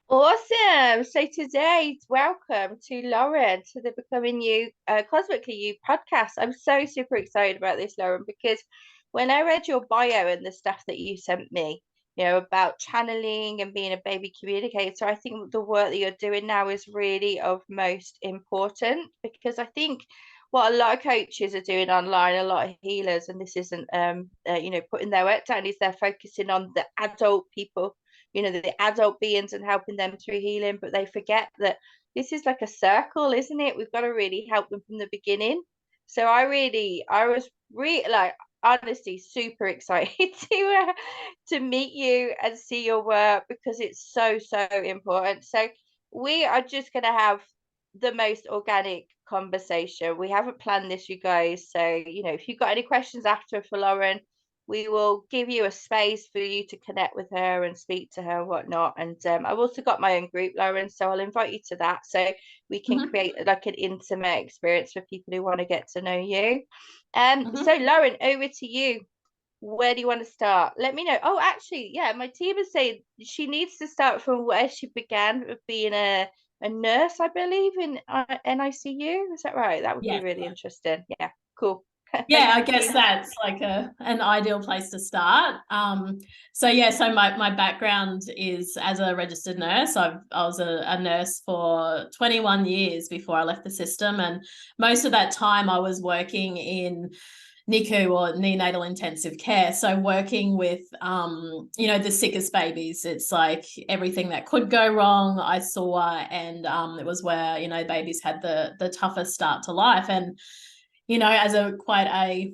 Awesome. So today, welcome to Lauren to the Becoming You, Cosmically You podcast. I'm so super excited about this, Lauren, because when I read your bio and the stuff that you sent me, about channeling and being a baby communicator, I think the work that you're doing now is really of most important because I think what a lot of coaches are doing online, a lot of healers, and this isn't, putting their work down, is they're focusing on the adult people, the adult beings, and helping them through healing, but they forget that this is like a circle, isn't it? We've got to really help them from the beginning. So I was really like, honestly, super excited to meet you and see your work because it's so important. So we are just going to have the most organic conversation. We haven't planned this, you guys. So, if you've got any questions after for Lauren, we will give you a space for you to connect with her and speak to her and whatnot. And I've also got my own group, Lauren, so I'll invite you to that so we can Mhm, create like an intimate experience for people who want to get to know you. mhm. So Lauren, over to you. Where do you want to start? Let me know. Oh, actually, yeah, my team is saying she needs to start from where she began with being a nurse, I believe, in NICU. Is that right? That would be Yes. really interesting. Yeah, cool. Yeah, Thank I guess you. that's like an ideal place to start. So my background is as a registered nurse. I was a nurse for 21 years before I left the system, and most of that time I was working in NICU or neonatal intensive care. So working with the sickest babies. It's like everything that could go wrong I saw, and it was where babies had the toughest start to life. And as a quite a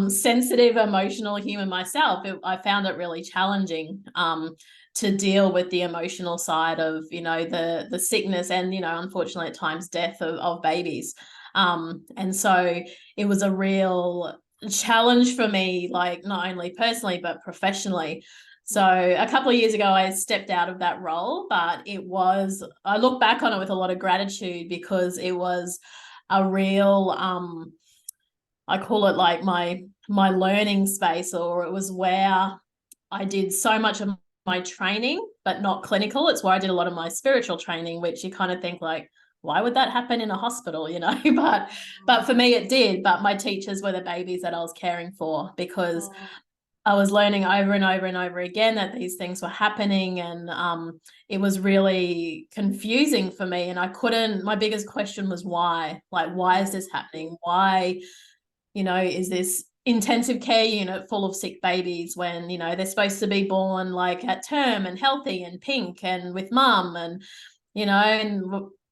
sensitive, emotional human myself, I found it really challenging to deal with the emotional side of the sickness and unfortunately at times death of babies. And so it was a real challenge for me, like not only personally but professionally. So a couple of years ago, I stepped out of that role, but I look back on it with a lot of gratitude because it was a real I call it like my learning space, or it was where I did so much of my training, but not clinical. It's where I did a lot of my spiritual training, which you kind of think like, why would that happen in a hospital, but for me it did. But my teachers were the babies that I was caring for because I was learning over and over and over again that these things were happening, and it was really confusing for me. And I couldn't. My biggest question was why? Like, why is this happening? Why is this intensive care unit full of sick babies when, they're supposed to be born like at term and healthy and pink and with mum and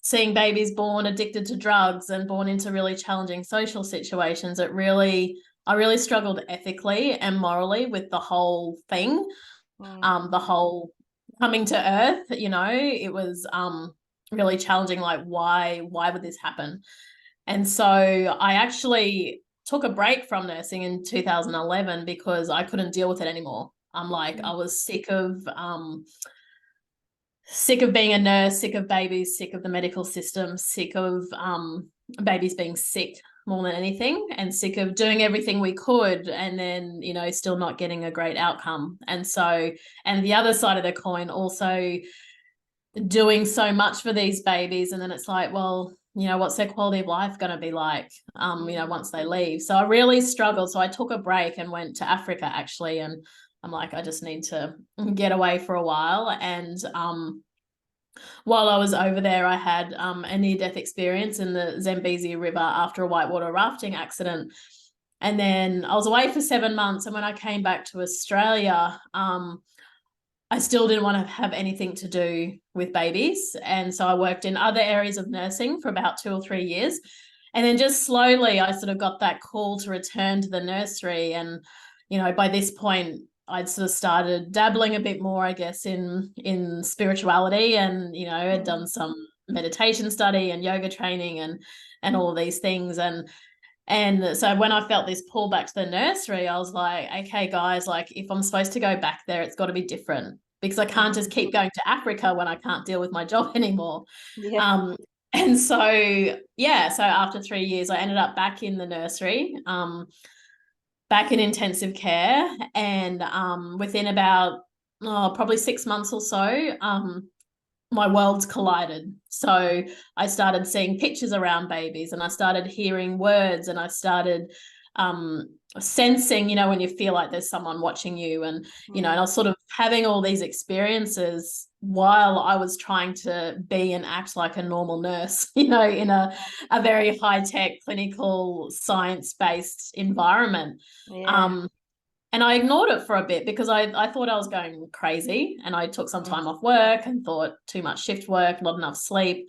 seeing babies born addicted to drugs and born into really challenging social situations. I really struggled ethically and morally with the whole thing, Mm. the whole coming to earth, it was really challenging. Like, why would this happen? And so I actually took a break from nursing in 2011 because I couldn't deal with it anymore. I was sick of being a nurse, sick of babies, sick of the medical system, sick of babies being sick more than anything, and sick of doing everything we could and then, still not getting a great outcome. And the other side of the coin, also doing so much for these babies, and then it's like, well, what's their quality of life going to be like once they leave? So I really struggled. So I took a break and went to Africa, actually, and I'm like, I just need to get away for a while. And while I was over there, I had a near-death experience in the Zambezi River after a whitewater rafting accident. And then I was away for 7 months, and when I came back to Australia, I still didn't want to have anything to do with babies. And so I worked in other areas of nursing for about 2 or 3 years. And then just slowly, I sort of got that call to return to the nursery. And, by this point, I'd sort of started dabbling a bit more, I guess, in spirituality, and, had done some meditation study and yoga training and all of these things. And so when I felt this pull back to the nursery, I was like, okay, guys, like if I'm supposed to go back there, it's got to be different because I can't just keep going to Africa when I can't deal with my job anymore. Yeah. Um, and so, yeah, so after 3 years, I ended up back in the nursery, back in intensive care. And within about probably 6 months or so, my worlds collided. So I started seeing pictures around babies, and I started hearing words, and I started sensing, when you feel like there's someone watching you, and and I was sort of having all these experiences while I was trying to be and act like a normal nurse, in a very high-tech clinical science-based environment. Yeah. And I ignored it for a bit because I thought I was going crazy, and I took some time off work and thought too much shift work, not enough sleep.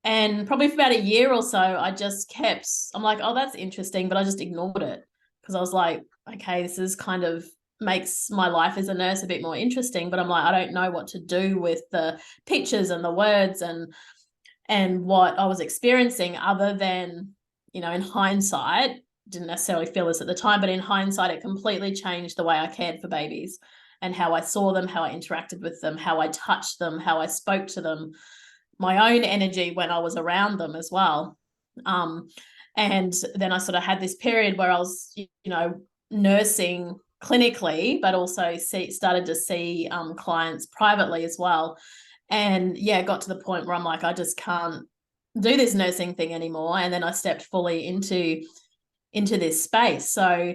And probably for about a year or so, I'm like, oh, that's interesting, but I just ignored it because I was like, okay, this is kind of makes my life as a nurse a bit more interesting, but I'm like, I don't know what to do with the pictures and the words and what I was experiencing other than, in hindsight, didn't necessarily feel this at the time, but in hindsight, it completely changed the way I cared for babies and how I saw them, how I interacted with them, how I touched them, how I spoke to them, my own energy when I was around them as well. And then I sort of had this period where I was, nursing clinically, but also started to see clients privately as well. And yeah, got to the point where I'm like, I just can't do this nursing thing anymore. And then I stepped fully into this space. So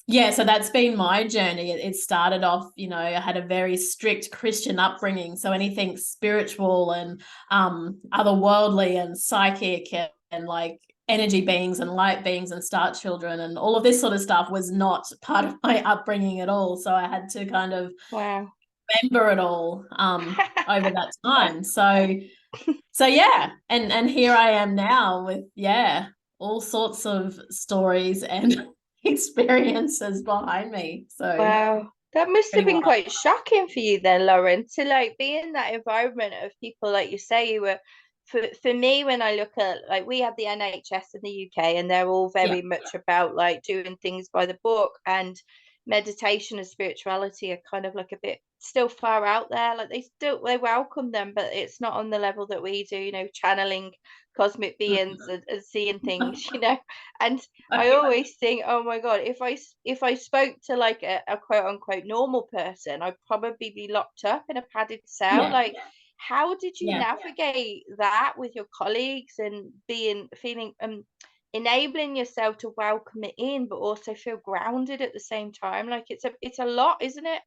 yeah, so that's been my journey. It started off, I had a very strict Christian upbringing. So anything spiritual and otherworldly and psychic and like energy beings and light beings and star children and all of this sort of stuff was not part of my upbringing at all. So I had to kind of Wow. remember it all over that time. So yeah, and here I am now with all sorts of stories and experiences behind me. So Wow. That must have pretty been wild. quite shocking for you then, Lauren, to like be in that environment of people like you say you were. For me, when I look at like we have the NHS in the UK and they're all Yeah. very much about like doing things by the book, and meditation and spirituality are kind of like a bit still far out there. Like they welcome them, but it's not on the level that we do, channeling cosmic beings and seeing things. And I always think, oh my God, if I spoke to like a quote unquote normal person, I'd probably be locked up in a padded cell. Yeah. Like, how did you Yeah. navigate that with your colleagues and feeling enabling yourself to welcome it in, but also feel grounded at the same time? Like it's a lot, isn't it?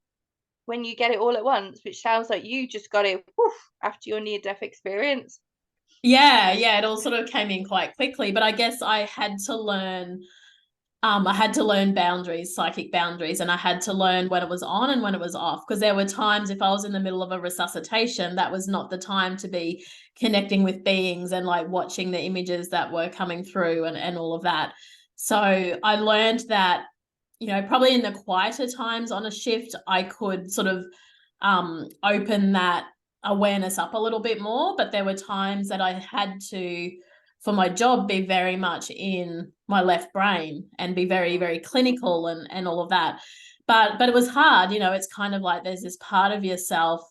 When you get it all at once, which sounds like you just got it woof, after your near-death experience. Yeah, it all sort of came in quite quickly, but I guess I had to learn boundaries, psychic boundaries, and I had to learn when it was on and when it was off. Because there were times if I was in the middle of a resuscitation, that was not the time to be connecting with beings and like watching the images that were coming through and all of that. So I learned that, probably in the quieter times on a shift, I could sort of open that awareness up a little bit more. But there were times that I had to, for my job, be very much in my left brain and be very, very clinical and all of that. But it was hard, it's kind of like there's this part of yourself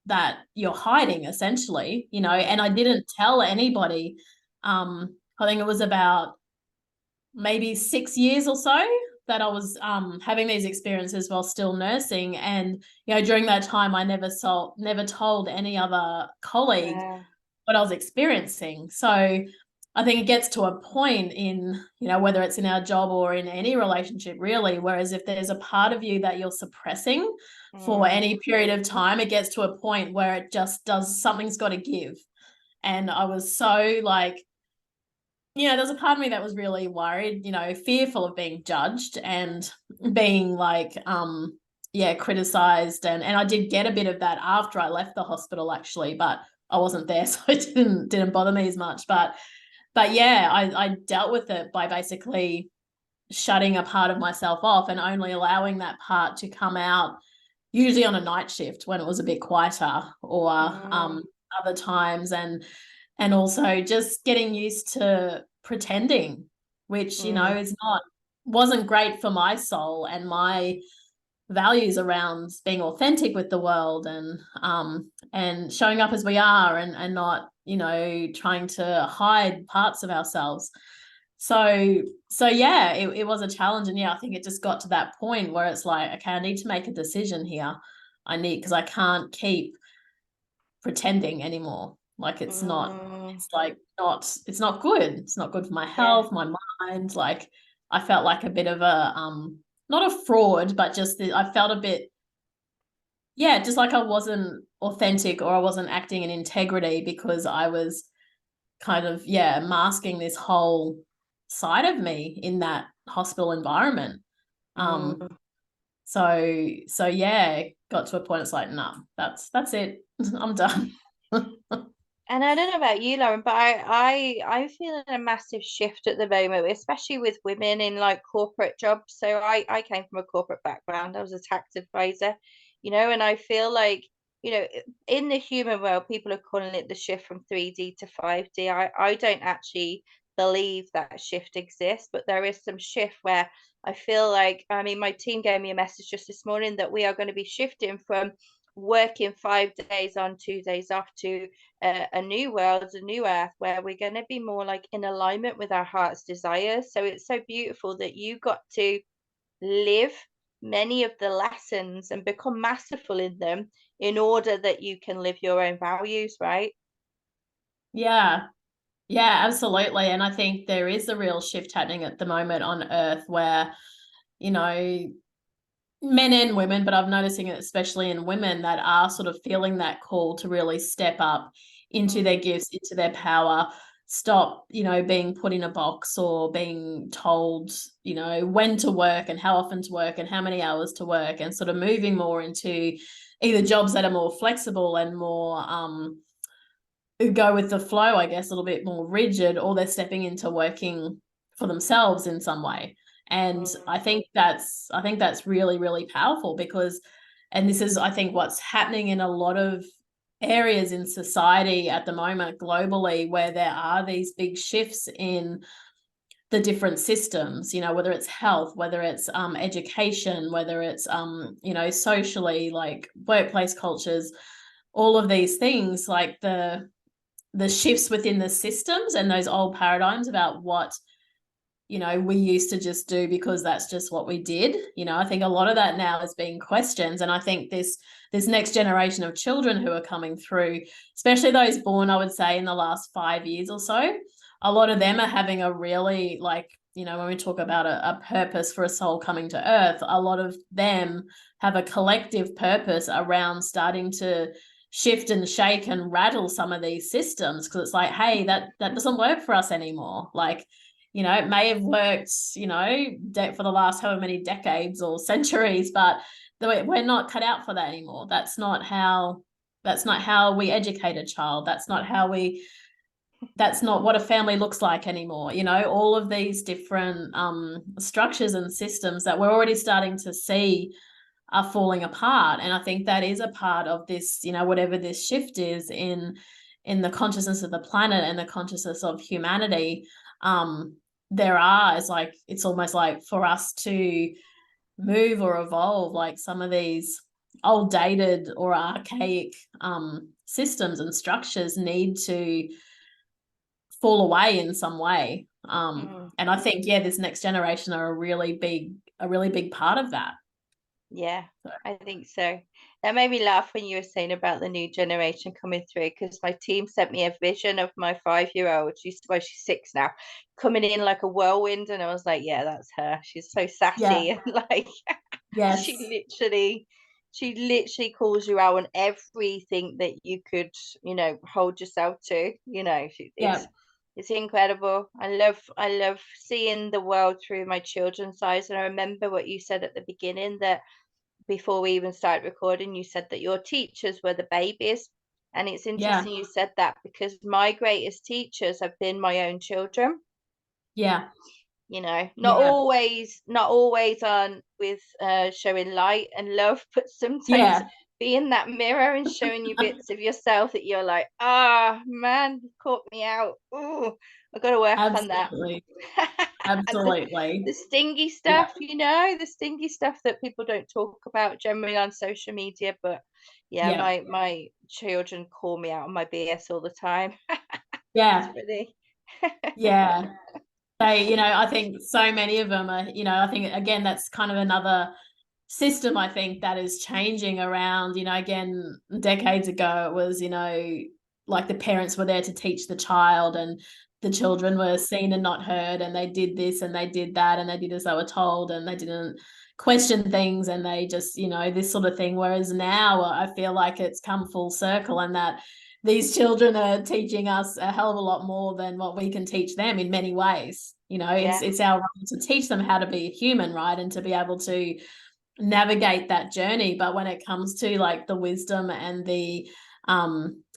that you're hiding essentially, and I didn't tell anybody. I think it was about maybe 6 years or so that I was having these experiences while still nursing. And, during that time, I never told any other colleague Yeah. what I was experiencing. So I think it gets to a point in, whether it's in our job or in any relationship really, whereas if there's a part of you that you're suppressing for any period of time, it gets to a point where it just something's got to give. And I was so like, there's a part of me that was really worried, fearful of being judged and being like, criticized. And I did get a bit of that after I left the hospital actually, but I wasn't there, so it didn't bother me as much. But yeah, I dealt with it by basically shutting a part of myself off and only allowing that part to come out, usually on a night shift when it was a bit quieter, or other times, and also just getting used to pretending, which is wasn't great for my soul and my values around being authentic with the world and showing up as we are and not trying to hide parts of ourselves. So yeah, it was a challenge. And yeah, I think it just got to that point where it's like, okay, I need to make a decision here. Because I can't keep pretending anymore. Like it's not it's not good. It's not good for my Yeah. health, my mind. Like I felt like a bit of a not a fraud, but just I felt a bit, yeah, just like I wasn't authentic or I wasn't acting in integrity because I was kind of, yeah, masking this whole side of me in that hospital environment. Mm. So yeah, got to a point it's like, nah, that's it. I'm done. And I don't know about you, Lauren, but I'm feeling a massive shift at the moment, especially with women in like corporate jobs. So I came from a corporate background. I was a tax advisor, and I feel like, in the human world, people are calling it the shift from 3D to 5D. I don't actually believe that shift exists, but there is some shift where I feel like, I mean, my team gave me a message just this morning that we are going to be shifting from working 5 days on, 2 days off to a new world, a new earth, where we're going to be more like in alignment with our heart's desires. So it's so beautiful that you got to live many of the lessons and become masterful in them in order that you can live your own values, right? Yeah. Yeah, absolutely. And I think there is a real shift happening at the moment on Earth where, you know, men and women, but I'm noticing it especially in women that are sort of feeling that call to really step up into their gifts, into their power, stop, being put in a box or being told, when to work and how often to work and how many hours to work, and sort of moving more into either jobs that are more flexible and more who go with the flow, I guess, a little bit more rigid, or they're stepping into working for themselves in some way. And I think that's really, really powerful because, and this is, I think, what's happening in a lot of areas in society at the moment globally, where there are these big shifts in the different systems, whether it's health, whether it's education, whether it's socially, like workplace cultures, all of these things, like the shifts within the systems and those old paradigms about what we used to just do because that's just what we did. I think a lot of that now is being questioned, and I think this next generation of children who are coming through, especially those born, I would say, in the last 5 years or so, a lot of them are having a really, like, when we talk about a purpose for a soul coming to earth, a lot of them have a collective purpose around starting to shift and shake and rattle some of these systems, because it's like, hey, that doesn't work for us anymore. Like, it may have worked, for the last however many decades or centuries, but we're not cut out for that anymore. That's not how we educate a child. That's not what a family looks like anymore. All of these different structures and systems that we're already starting to see are falling apart. And I think that is a part of this, whatever this shift is in the consciousness of the planet and the consciousness of humanity. It's almost like for us to move or evolve, like some of these old dated or archaic systems and structures need to fall away in some way. And I think, yeah, this next generation are a really big part of that. Yeah, So, I think so. That made me laugh when you were saying about the new generation coming through, because my team sent me a vision of my 5-year-old. She's 6 now, coming in like a whirlwind, and I was like, yeah, that's her. She's so yeah, sassy and like she yes, literally she literally calls you out on everything that you could, hold yourself to. yeah, It's incredible. I love seeing the world through my children's eyes. And I remember what you said at the beginning, that before we even started recording, you said that your teachers were the babies. And it's yeah, interesting you said that, because my greatest teachers have been my own children. yeah, yeah, Not always on with showing light and love, but sometimes yeah, being that mirror and showing you bits of yourself that you're like, ah, man, you caught me out. Oh, I've got to work on that. absolutely, And the absolutely, stingy yeah, stuff, the stingy stuff that people don't talk about generally on social media. But yeah, yeah, my children call me out on my BS all the time. It's yeah, really yeah. I think so many of them are, I think, again, that's kind of another system, I think, that is changing around, again, decades ago, it was, like the parents were there to teach the child, and the children were seen and not heard, and they did this and they did that and they did as they were told, and they didn't question things, and they just, this sort of thing. Whereas now I feel like it's come full circle, and that these children are teaching us a hell of a lot more than what we can teach them in many ways. It's our role to teach them how to be a human, right? And to be able to navigate that journey. But when it comes to like the wisdom and the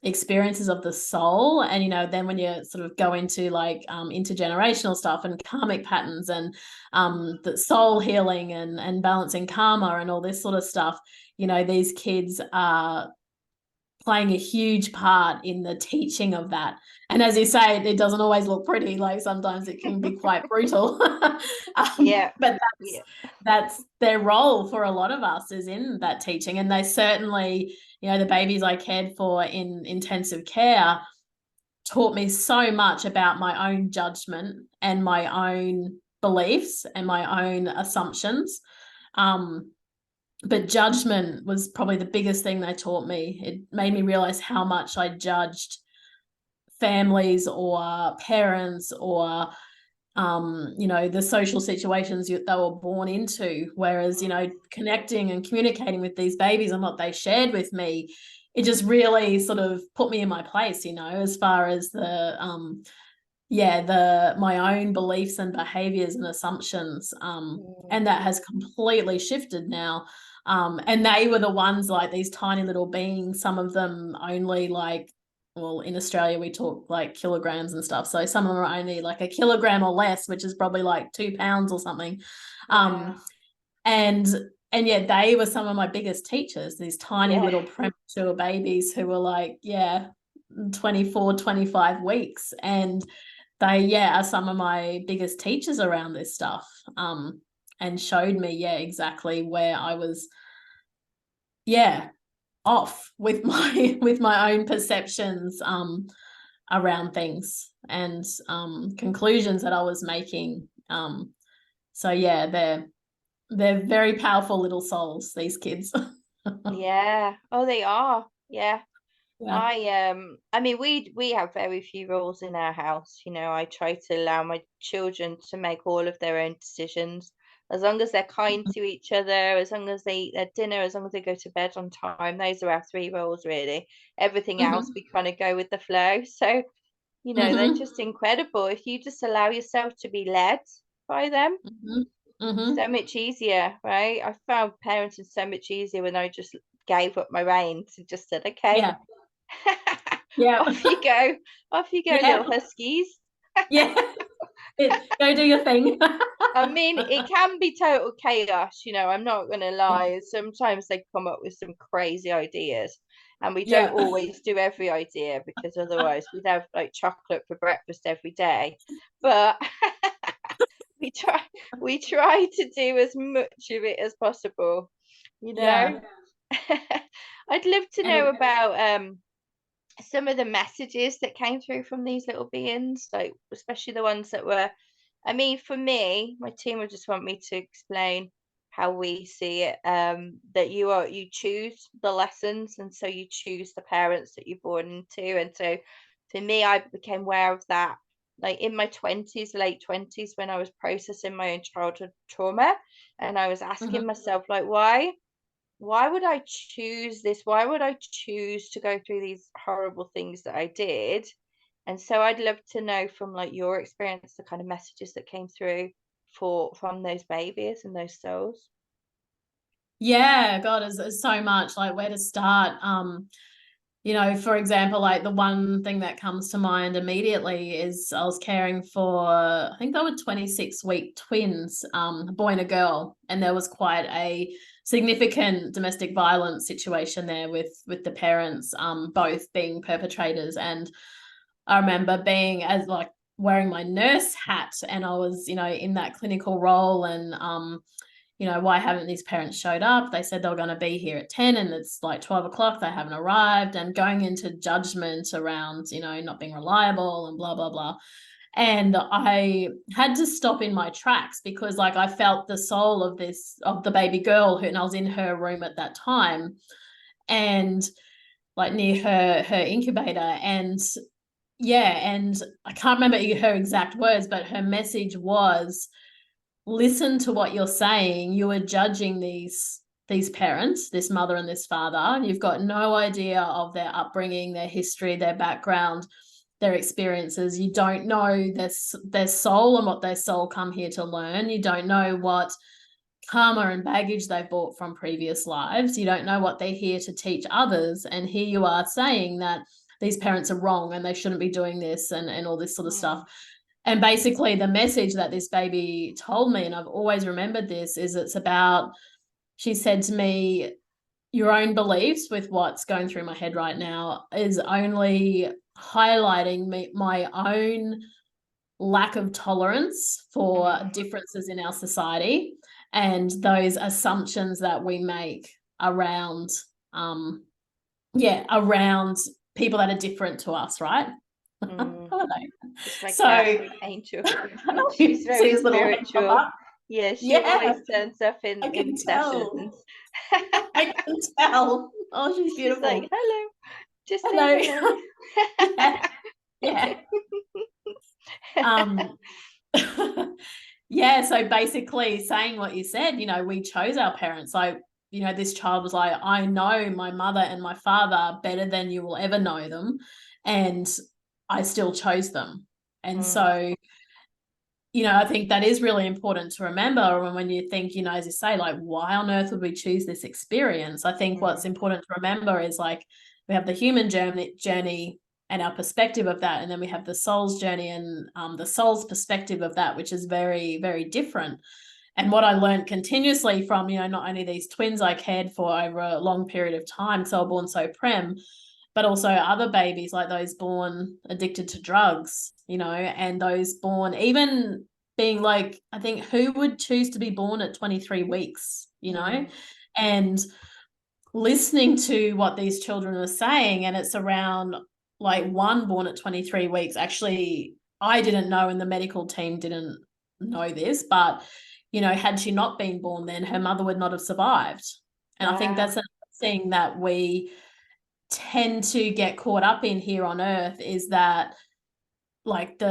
experiences of the soul, and then when you sort of go into like intergenerational stuff and karmic patterns and the soul healing and balancing karma and all this sort of stuff, these kids are playing a huge part in the teaching of that. And as you say, it doesn't always look pretty. Like sometimes it can be quite brutal. But that's their role for a lot of us, is in that teaching. And they certainly, the babies I cared for in intensive care taught me so much about my own judgment and my own beliefs and my own assumptions. But judgment was probably the biggest thing they taught me. It made me realize how much I judged families or parents or, the social situations they were born into. Whereas, connecting and communicating with these babies and what they shared with me, it just really sort of put me in my place, as far as my own beliefs and behaviors and assumptions. And that has completely shifted now. And they were the ones, like these tiny little beings, some of them only like, well, in Australia we talk like kilograms and stuff. So some of them are only like a kilogram or less, which is probably like 2 pounds or something. And yet they were some of my biggest teachers, these tiny little premature babies who were like, 24, 25 weeks. And they, are some of my biggest teachers around this stuff, and showed me, exactly where I was, off with my own perceptions around things and conclusions that I was making. So they're very powerful little souls, these kids. Oh, they are. I mean, we have very few rules in our house. I try to allow my children to make all of their own decisions, as long as they're kind to each other, as long as they eat their dinner, as long as they go to bed on time. Those are our three rules, really. Everything else, we kind of go with the flow. So, they're just incredible. If you just allow yourself to be led by them, so much easier, right? I found parenting so much easier when I just gave up my reins and just said, okay. Off you go, little huskies. Go do your thing. I mean, it can be total chaos, I'm not gonna lie. Sometimes they come up with some crazy ideas, and we don't always do every idea, because otherwise we'd have like chocolate for breakfast every day. But we try to do as much of it as possible, I'd love to know about some of the messages that came through from these little beings, like especially the ones that were, I mean, for me, my team would just want me to explain how we see it, that you choose the lessons, and so you choose the parents that you're born into. And so for me, I became aware of that like in my 20s, late 20s, when I was processing my own childhood trauma, and I was asking myself, like, why would I choose this? Why would I choose to go through these horrible things that I did? And so I'd love to know from like your experience, the kind of messages that came through from those babies and those souls. God, there's so much, like where to start. For example, like the one thing that comes to mind immediately is I was caring for, I think they were 26-week twins, a boy and a girl, and there was quite a significant domestic violence situation there with the parents, both being perpetrators. And I remember being as like wearing my nurse hat, and I was, in that clinical role, and why haven't these parents showed up? They said they were going to be here at 10 and it's like 12 o'clock. They haven't arrived, and going into judgment around, not being reliable and blah, blah, blah. And I had to stop in my tracks because like I felt the soul of the baby girl and I was in her room at that time and like near her incubator. And and I can't remember her exact words, but her message was, listen to what you're saying. You are judging these parents, this mother and this father. You've got no idea of their upbringing, their history, their background, their experiences. You don't know their soul and what their soul come here to learn. You don't know what karma and baggage they've brought from previous lives. You don't know what they're here to teach others. And here you are saying that these parents are wrong and they shouldn't be doing this and all this sort of stuff. And basically the message that this baby told me, and I've always remembered this, is it's about, she said to me, your own beliefs with what's going through my head right now is only highlighting my own lack of tolerance for differences in our society and those assumptions that we make around around people that are different to us, right? I don't know. It's like So Angel. She's very spiritual. Yeah, she always turns up in sessions. I can tell. Oh, she's beautiful. She's like, hello. Just hello. say hello. So basically saying what you said, you know, we chose our parents. Like, you know, this child was like, I know my mother and my father better than you will ever know them, and I still chose them. And so, you know, I think that is really important to remember when you think, you know, as you say, like, why on earth would we choose this experience? I think what's important to remember is like we have the human journey and our perspective of that, and then we have the soul's journey and the soul's perspective of that, which is very, very different. And what I learned continuously from, you know, not only these twins I cared for over a long period of time, so I were born so prem, but also other babies like those born addicted to drugs, you know, and those born even being like, I think who would choose to be born at 23 weeks, you know, and listening to what these children are saying. And it's around like one born at 23 weeks. Actually, I didn't know, and the medical team didn't know this, but, you know, had she not been born then, her mother would not have survived. And I think that's another thing that we tend to get caught up in here on earth, is that like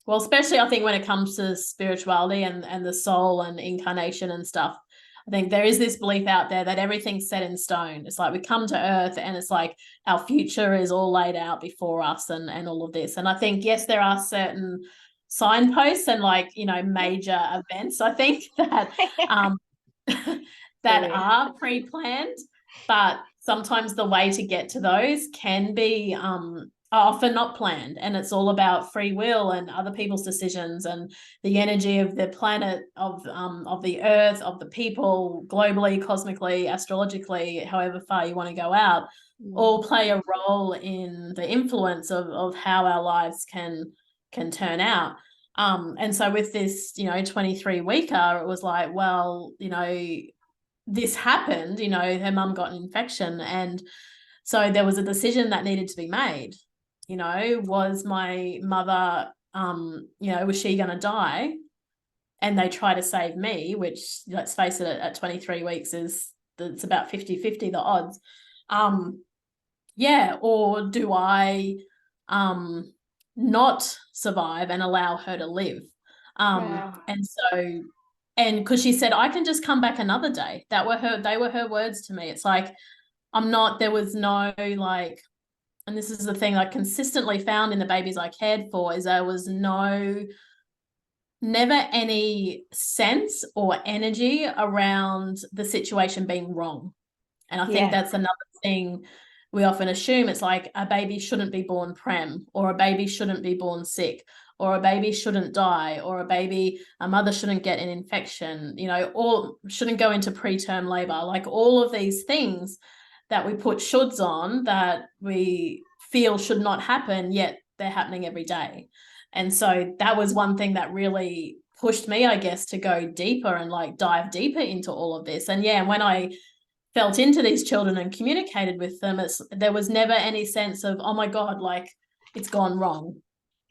especially I think when it comes to spirituality and the soul and incarnation and stuff, I think there is this belief out there that everything's set in stone. It's like we come to earth and it's like our future is all laid out before us and all of this. And I think, yes, there are certain signposts and like, you know, major events, I think that that are pre-planned, but sometimes the way to get to those can be often not planned, and it's all about free will and other people's decisions and the energy of the planet, of the earth, of the people, globally, cosmically, astrologically, however far you want to go out, all play a role in the influence of how our lives can turn out. And so with this, you know, 23 weeker, it was like, well, you know, this happened, you know, her mum got an infection, and so there was a decision that needed to be made. You know, was my mother, you know, was she going to die? And they try to save me, which, let's face it, at 23 weeks it's about 50-50 the odds. Or do I not survive and allow her to live? And so, and because she said, I can just come back another day. They were her words to me. It's like, there was no like, and this is the thing I consistently found in the babies I cared for, is there was never any sense or energy around the situation being wrong. And I think that's another thing we often assume. It's like a baby shouldn't be born prem, or a baby shouldn't be born sick, or a baby shouldn't die, or a mother shouldn't get an infection, you know, or shouldn't go into preterm labor. Like all of these things that we put shoulds on that we feel should not happen, yet they're happening every day. And so that was one thing that really pushed me, I guess, to go deeper and like dive deeper into all of this. And when I felt into these children and communicated with them, there was never any sense of, oh my God, like it's gone wrong.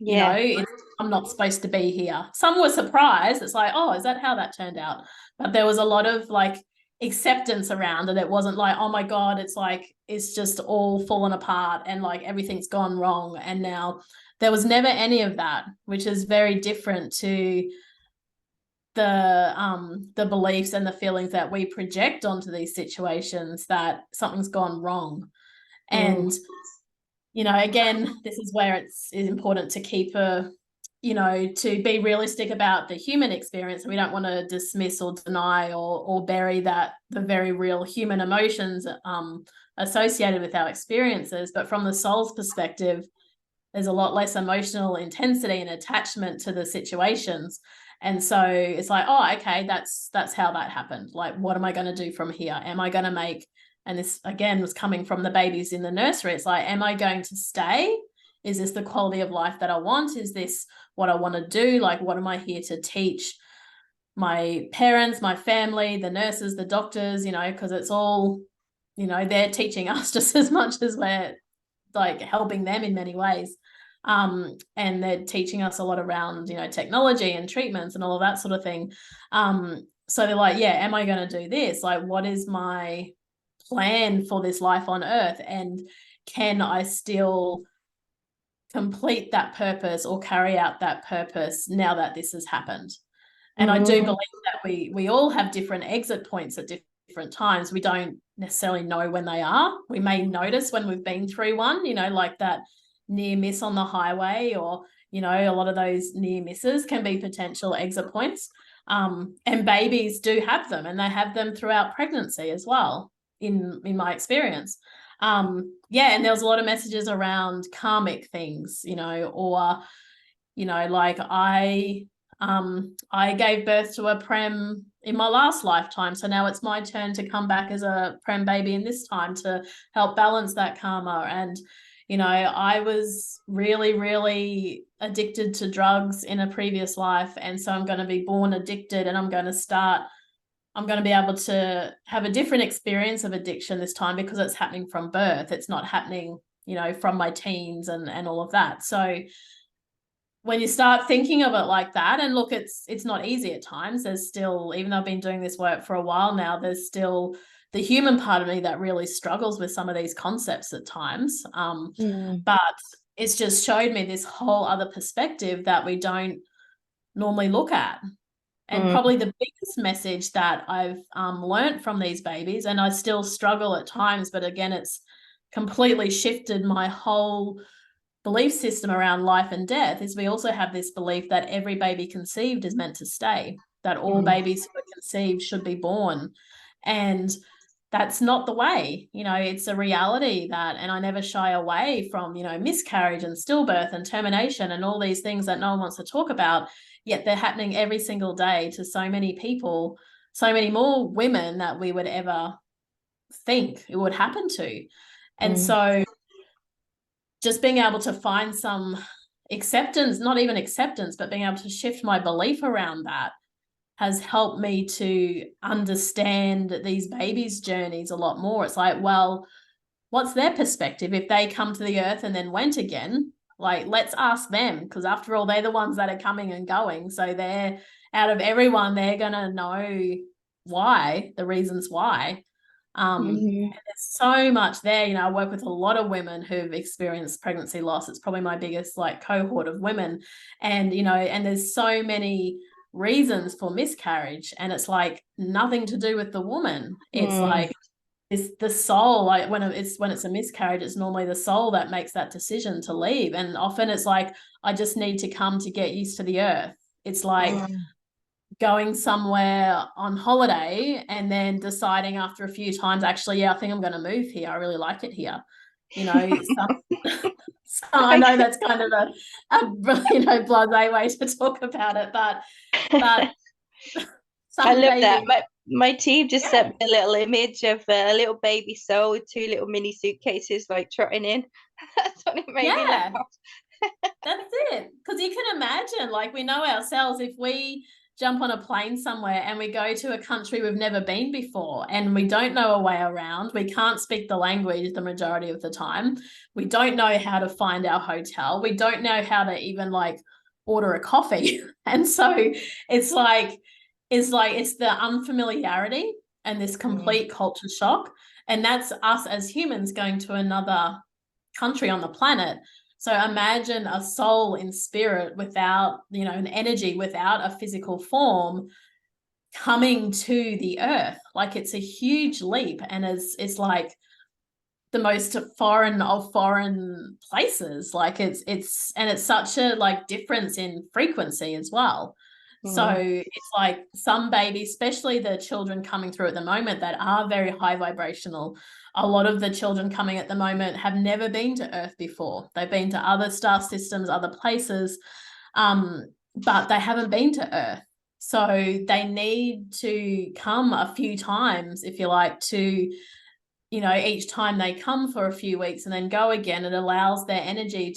Yeah. I'm not supposed to be here. Some were surprised. It's like, oh, is that how that turned out? But there was a lot of like acceptance around it. It wasn't like, oh my God, it's like it's just all fallen apart and like everything's gone wrong. And now there was never any of that, which is very different to the beliefs and the feelings that we project onto these situations, that something's gone wrong. And again, this is where it's important to keep to be realistic about the human experience. We don't want to dismiss or deny or bury the very real human emotions associated with our experiences. But from the soul's perspective, there's a lot less emotional intensity and attachment to the situations. And so it's like, oh, okay, that's how that happened. Like, what am I going to do from here? Am I going to make, and this again was coming from the babies in the nursery, it's like, am I going to stay? Is this the quality of life that I want? Is this what I want to do? Like, what am I here to teach my parents, my family, the nurses, the doctors, because it's all, they're teaching us just as much as we're like helping them in many ways. And they're teaching us a lot around, technology and treatments and all of that sort of thing. So they're like, yeah, am I going to do this? Like, what is my plan for this life on earth? And can I still complete that purpose or carry out that purpose now that this has happened? And I do believe that we all have different exit points at different times. We don't necessarily know when they are. We may notice when we've been through one, like that near miss on the highway, or, a lot of those near misses can be potential exit points. And babies do have them, and they have them throughout pregnancy as well, in my experience. And there was a lot of messages around karmic things, or, like I gave birth to a prem in my last lifetime, so now it's my turn to come back as a prem baby in this time to help balance that karma. And I was really, really addicted to drugs in a previous life, and so I'm going to be born addicted, and I'm going to be able to have a different experience of addiction this time because it's happening from birth. It's not happening, from my teens and all of that. So when you start thinking of it like that, and look, it's not easy at times. There's still, even though I've been doing this work for a while now, there's still the human part of me that really struggles with some of these concepts at times. But it's just showed me this whole other perspective that we don't normally look at. And probably the biggest message that I've learned from these babies, and I still struggle at times, but again, it's completely shifted my whole belief system around life and death, is we also have this belief that every baby conceived is meant to stay, that all babies who are conceived should be born. And that's not the way. It's a reality that, and I never shy away from, miscarriage and stillbirth and termination and all these things that no one wants to talk about, yet they're happening every single day to so many people, so many more women that we would ever think it would happen to. And so just being able to find some acceptance, not even acceptance, but being able to shift my belief around that has helped me to understand these babies' journeys a lot more. It's like, well, what's their perspective if they come to the earth and then went again? Like, let's ask them, because after all, they're the ones that are coming and going. So they're, out of everyone, they're going to know why, the reasons why. There's so much there. I work with a lot of women who've experienced pregnancy loss. It's probably my biggest cohort of women. And, and there's so many reasons for miscarriage, and it's like nothing to do with the woman. It's like it's the soul. Like when it's a miscarriage, it's normally the soul that makes that decision to leave. And often it's like, I just need to come to get used to the earth. It's like going somewhere on holiday and then deciding after a few times, actually, yeah, I think I'm going to move here. I really like it here. So I know that's kind of a blasé way to talk about it, but I love that. My team just sent me a little image of a little baby soul with two little mini suitcases trotting in. That's what it made me laugh. That's it. Because you can imagine, we know ourselves, if we jump on a plane somewhere and we go to a country we've never been before and we don't know a way around. We can't speak the language the majority of the time. We don't know how to find our hotel. We don't know how to even like order a coffee. And so it's the unfamiliarity and this complete culture shock. And that's us as humans going to another country on the planet. So imagine a soul in spirit without, an energy, without a physical form coming to the earth. Like it's a huge leap, and it's like the most foreign of foreign places. Like it's such a like difference in frequency as well. So it's like some babies, especially the children coming through at the moment that are very high vibrational. A lot of the children coming at the moment have never been to Earth before. They've been to other star systems, other places, but they haven't been to Earth. So they need to come a few times, if you like, to, each time they come for a few weeks and then go again. It allows their energy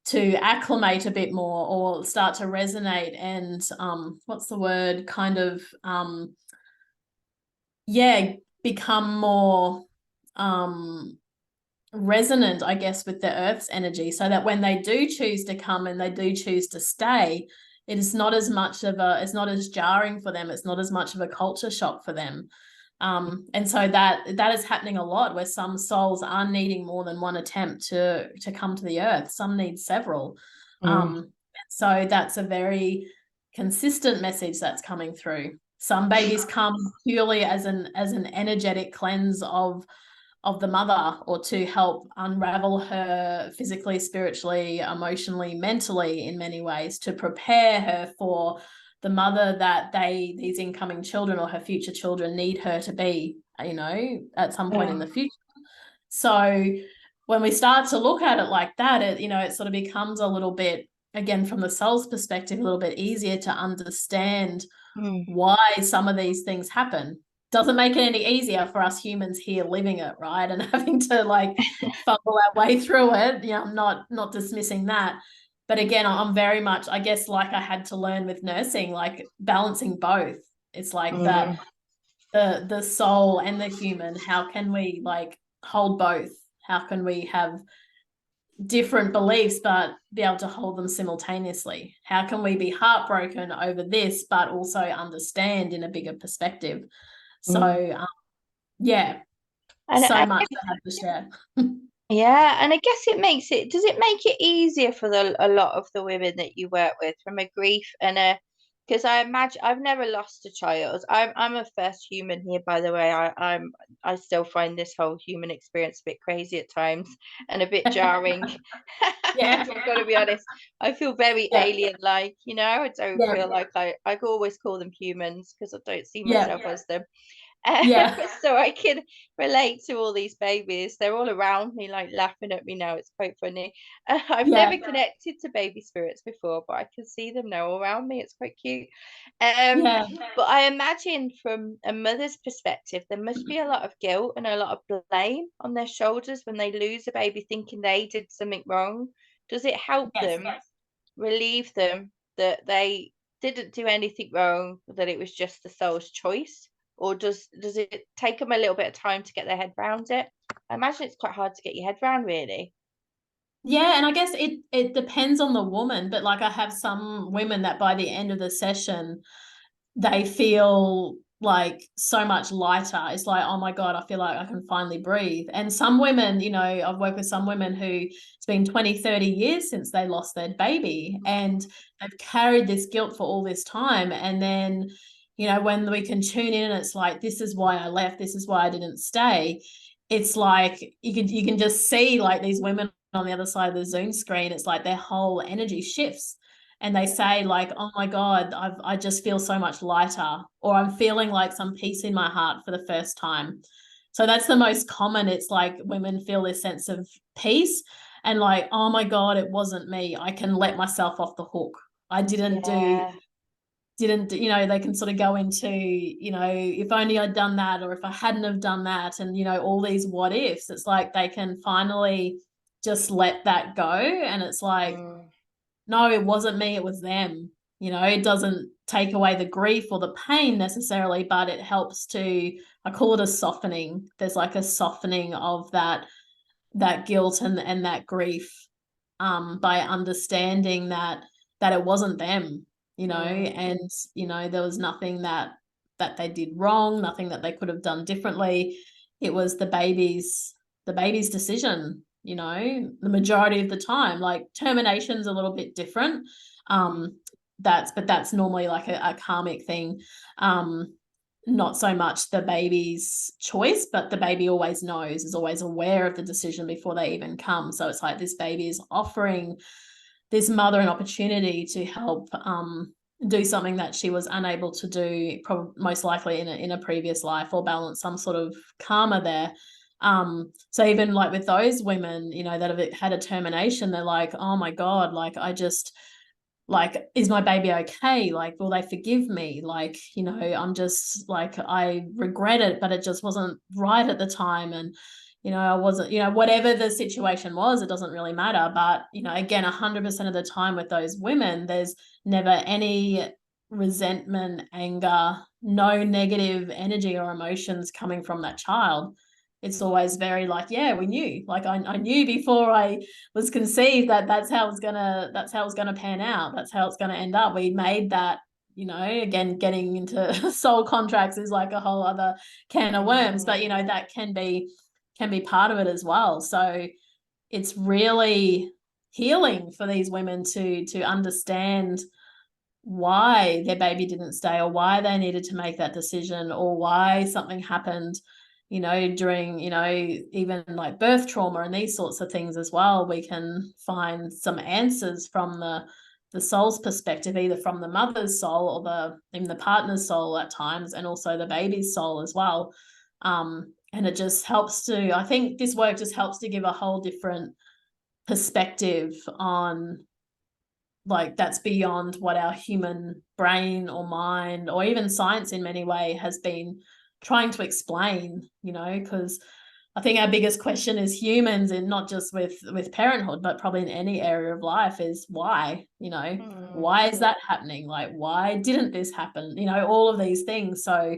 to acclimate a bit more or start to resonate and what's the word, kind of become more resonant, I guess, with the earth's energy, so that when they do choose to come and they do choose to stay, it is not as much of it's not as jarring for them, it's not as much of a culture shock for them. And so that is happening a lot, where some souls are needing more than one attempt to come to the earth. Some need several. So that's a very consistent message that's coming through. Some babies come purely as an energetic cleanse of the mother, or to help unravel her physically, spiritually, emotionally, mentally, in many ways, to prepare her for the mother that these incoming children or her future children need her to be, at some point in the future. So when we start to look at it like that, it sort of becomes a little bit, again, from the soul's perspective, a little bit easier to understand why some of these things happen. Doesn't make it any easier for us humans here living it, right? And having to like fumble our way through it. I'm not dismissing that. But again, I'm very much, I guess, like I had to learn with nursing, like balancing both. It's like that the soul and the human, how can we like hold both? How can we have different beliefs but be able to hold them simultaneously? How can we be heartbroken over this but also understand in a bigger perspective? So and so much to have to share. Yeah, and I guess does it make it easier for a lot of the women that you work with from a grief and because I imagine I've never lost a child. I'm a first human here, by the way. I still find this whole human experience a bit crazy at times and a bit jarring. Yeah. I've got to be honest. I feel very alien-like, I don't feel like I always call them humans because I don't see myself as them. So I can relate to all these babies. They're all around me, like laughing at me now. It's quite funny. I've never connected to baby spirits before, but I can see them now all around me. It's quite cute. But I imagine from a mother's perspective, there must be a lot of guilt and a lot of blame on their shoulders when they lose a baby, thinking they did something wrong. Does it help them, relieve them that they didn't do anything wrong, that it was just the soul's choice? Or does it take them a little bit of time to get their head around it? I imagine it's quite hard to get your head around, really. Yeah, and I guess it depends on the woman, but like I have some women that by the end of the session, they feel like so much lighter. It's like, oh my God, I feel like I can finally breathe. And some women, I've worked with some women who it's been 20, 30 years since they lost their baby, and they've carried this guilt for all this time. And then, when we can tune in, it's like, this is why I left, this is why I didn't stay. It's like you can just see like these women on the other side of the Zoom screen. It's like their whole energy shifts. And they say like, oh my God, I just feel so much lighter, or I'm feeling like some peace in my heart for the first time. So that's the most common. It's like women feel this sense of peace and like, oh my God, it wasn't me. I can let myself off the hook. I didn't they can sort of go into, if only I'd done that, or if I hadn't have done that, and, all these what ifs. It's like they can finally just let that go. And it's like, no, it wasn't me, it was them. You know, it doesn't take away the grief or the pain necessarily, but it helps to, I call it a softening. There's like a softening of that guilt and that grief, by understanding that it wasn't them, you know, and you know, there was nothing that they did wrong, nothing that they could have done differently. It was the baby's decision, you know, the majority of the time. Like termination's a little bit different. That's normally like a karmic thing. Not so much the baby's choice, but the baby always knows, is always aware of the decision before they even come. So it's like this baby is offering this mother an opportunity to help do something that she was unable to do, most likely in a previous life, or balance some sort of karma there. So even like with those women, you know, that have had a termination, they're like, oh my God, like I just, like, is my baby okay? Like, will they forgive me? Like, you know, I'm just like, I regret it, but it just wasn't right at the time. And, you know, I wasn't, you know, whatever the situation was, it doesn't really matter. But, you know, again, 100% of the time with those women, there's never any resentment, anger, no negative energy or emotions coming from that child. It's always very like, yeah, we knew. Like I knew before I was conceived that that's how it's gonna pan out. That's how it's gonna end up. We made that, you know, again, getting into soul contracts is like a whole other can of worms, but you know, that can be part of it as well. So it's really healing for these women to understand why their baby didn't stay, or why they needed to make that decision, or why something happened, you know, during, you know, even like birth trauma and these sorts of things as well. We can find some answers from the soul's perspective, either from the mother's soul or even the partner's soul at times, and also the baby's soul as well. And it just helps to, I think this work just helps to give a whole different perspective on, like, that's beyond what our human brain or mind or even science in many ways has been trying to explain, you know, because I think our biggest question as humans, and not just with parenthood, but probably in any area of life, is why, you know, why is that happening? Like, why didn't this happen? You know, all of these things. So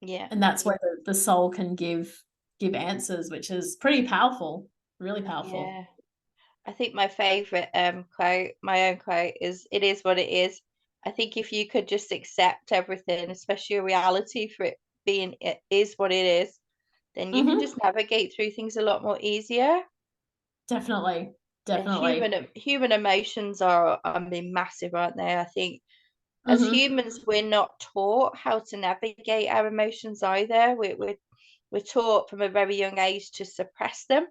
Yeah. and that's where the soul can give answers, which is pretty powerful, really powerful. Yeah. I think my favorite quote, my own quote, is "It is what it is." I think if you could just accept everything, especially a reality for it being it is what it is, then you can just navigate through things a lot more easier. Definitely, And definitely. human emotions are, I mean, massive, aren't they? I think as humans, we're not taught how to navigate our emotions either. We're taught from a very young age to suppress them.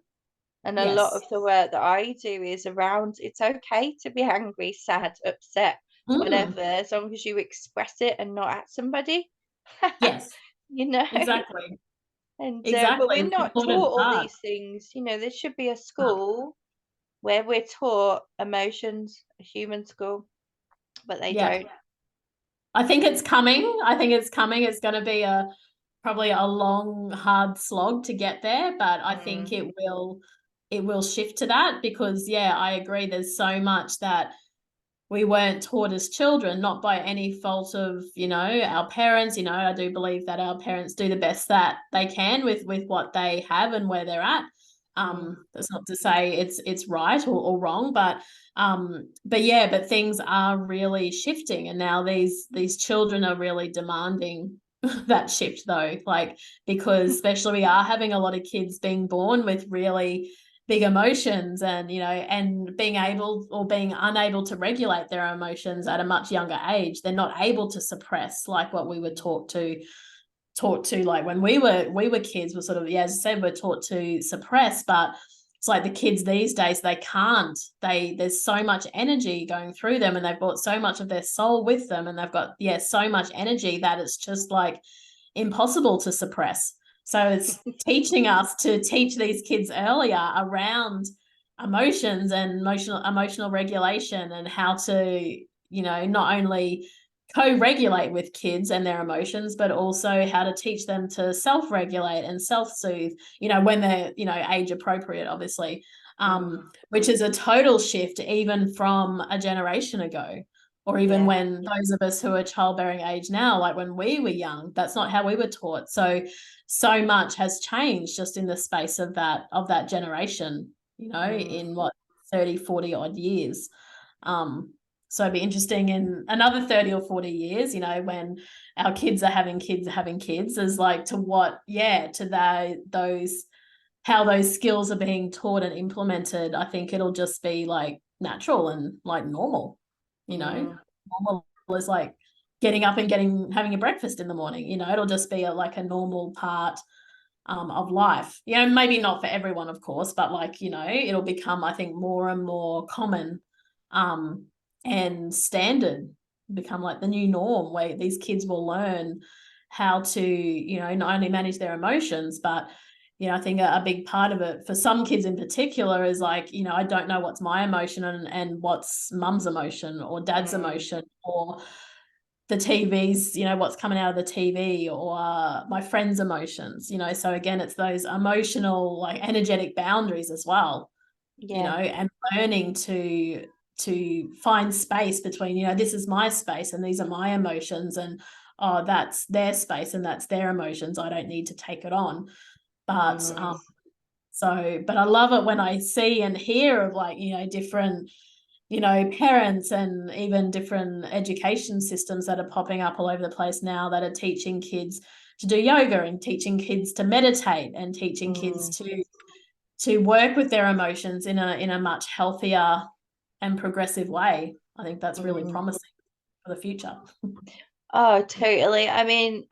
And a lot Yes. of the work that I do is around it's okay to be angry, sad, upset, whatever, as long as you express it and not at somebody, Yes, you know. exactly. And but Exactly. we're It's an not important taught all part. these things. You know, there should be a No. school where we're taught emotions, a human school, but they Yeah. don't. I think it's coming. I think it's coming. It's going to be probably a long, hard slog to get there, but I think Mm, it will shift to that, because yeah, I agree. There's so much that we weren't taught as children, not by any fault of, you know, our parents. You know, I do believe that our parents do the best that they can with what they have and where they're at. mm, That's not to say it's right or wrong, but yeah, but things are really shifting, and now these children are really demanding that shift though, like, because especially we are having a lot of kids being born with really big emotions, and you know, and being able or being unable to regulate their emotions at a much younger age. They're not able to suppress, like what we were taught to like when we were kids. We're sort of, yeah, as I said, we're taught to suppress, but it's like the kids these days, they can't. There's so much energy going through them, and they've brought so much of their soul with them, and they've got, yeah, so much energy that it's just like impossible to suppress. So it's teaching us to teach these kids earlier around emotions and emotional regulation, and how to, you know, not only co-regulate with kids and their emotions, but also how to teach them to self-regulate and self-soothe, you know, when they're, you know, age appropriate, obviously, mm. which is a total shift even from a generation ago. Or even Yeah. when those of us who are childbearing age now, like when we were young, that's not how we were taught. So much has changed just in the space of that generation, in what, 30, 40 odd years. So it'd be interesting in another 30 or 40 years, when our kids are having kids, as like to what, to those how those skills are being taught and implemented. I think it'll just be like natural and like normal, normal is like getting up and having a breakfast in the morning, it'll just be like a normal part of life. Maybe not for everyone, of course, but like, it'll become, I think, more and more common and standard, become like the new norm, where these kids will learn how to, not only manage their emotions, but I think a big part of it for some kids in particular is like, I don't know what's my emotion and what's mum's emotion or dad's emotion, or the TV's, what's coming out of the TV, or my friend's emotions, so again, it's those emotional, like energetic boundaries as well, and learning to find space between, this is my space and these are my emotions, and that's their space and that's their emotions. I don't need to take it on. But but I love it when I see and hear of like, different, parents and even different education systems that are popping up all over the place now, that are teaching kids to do yoga and teaching kids to meditate and teaching kids to work with their emotions in a much healthier and progressive way. I think that's really promising for the future. Oh, totally. I mean,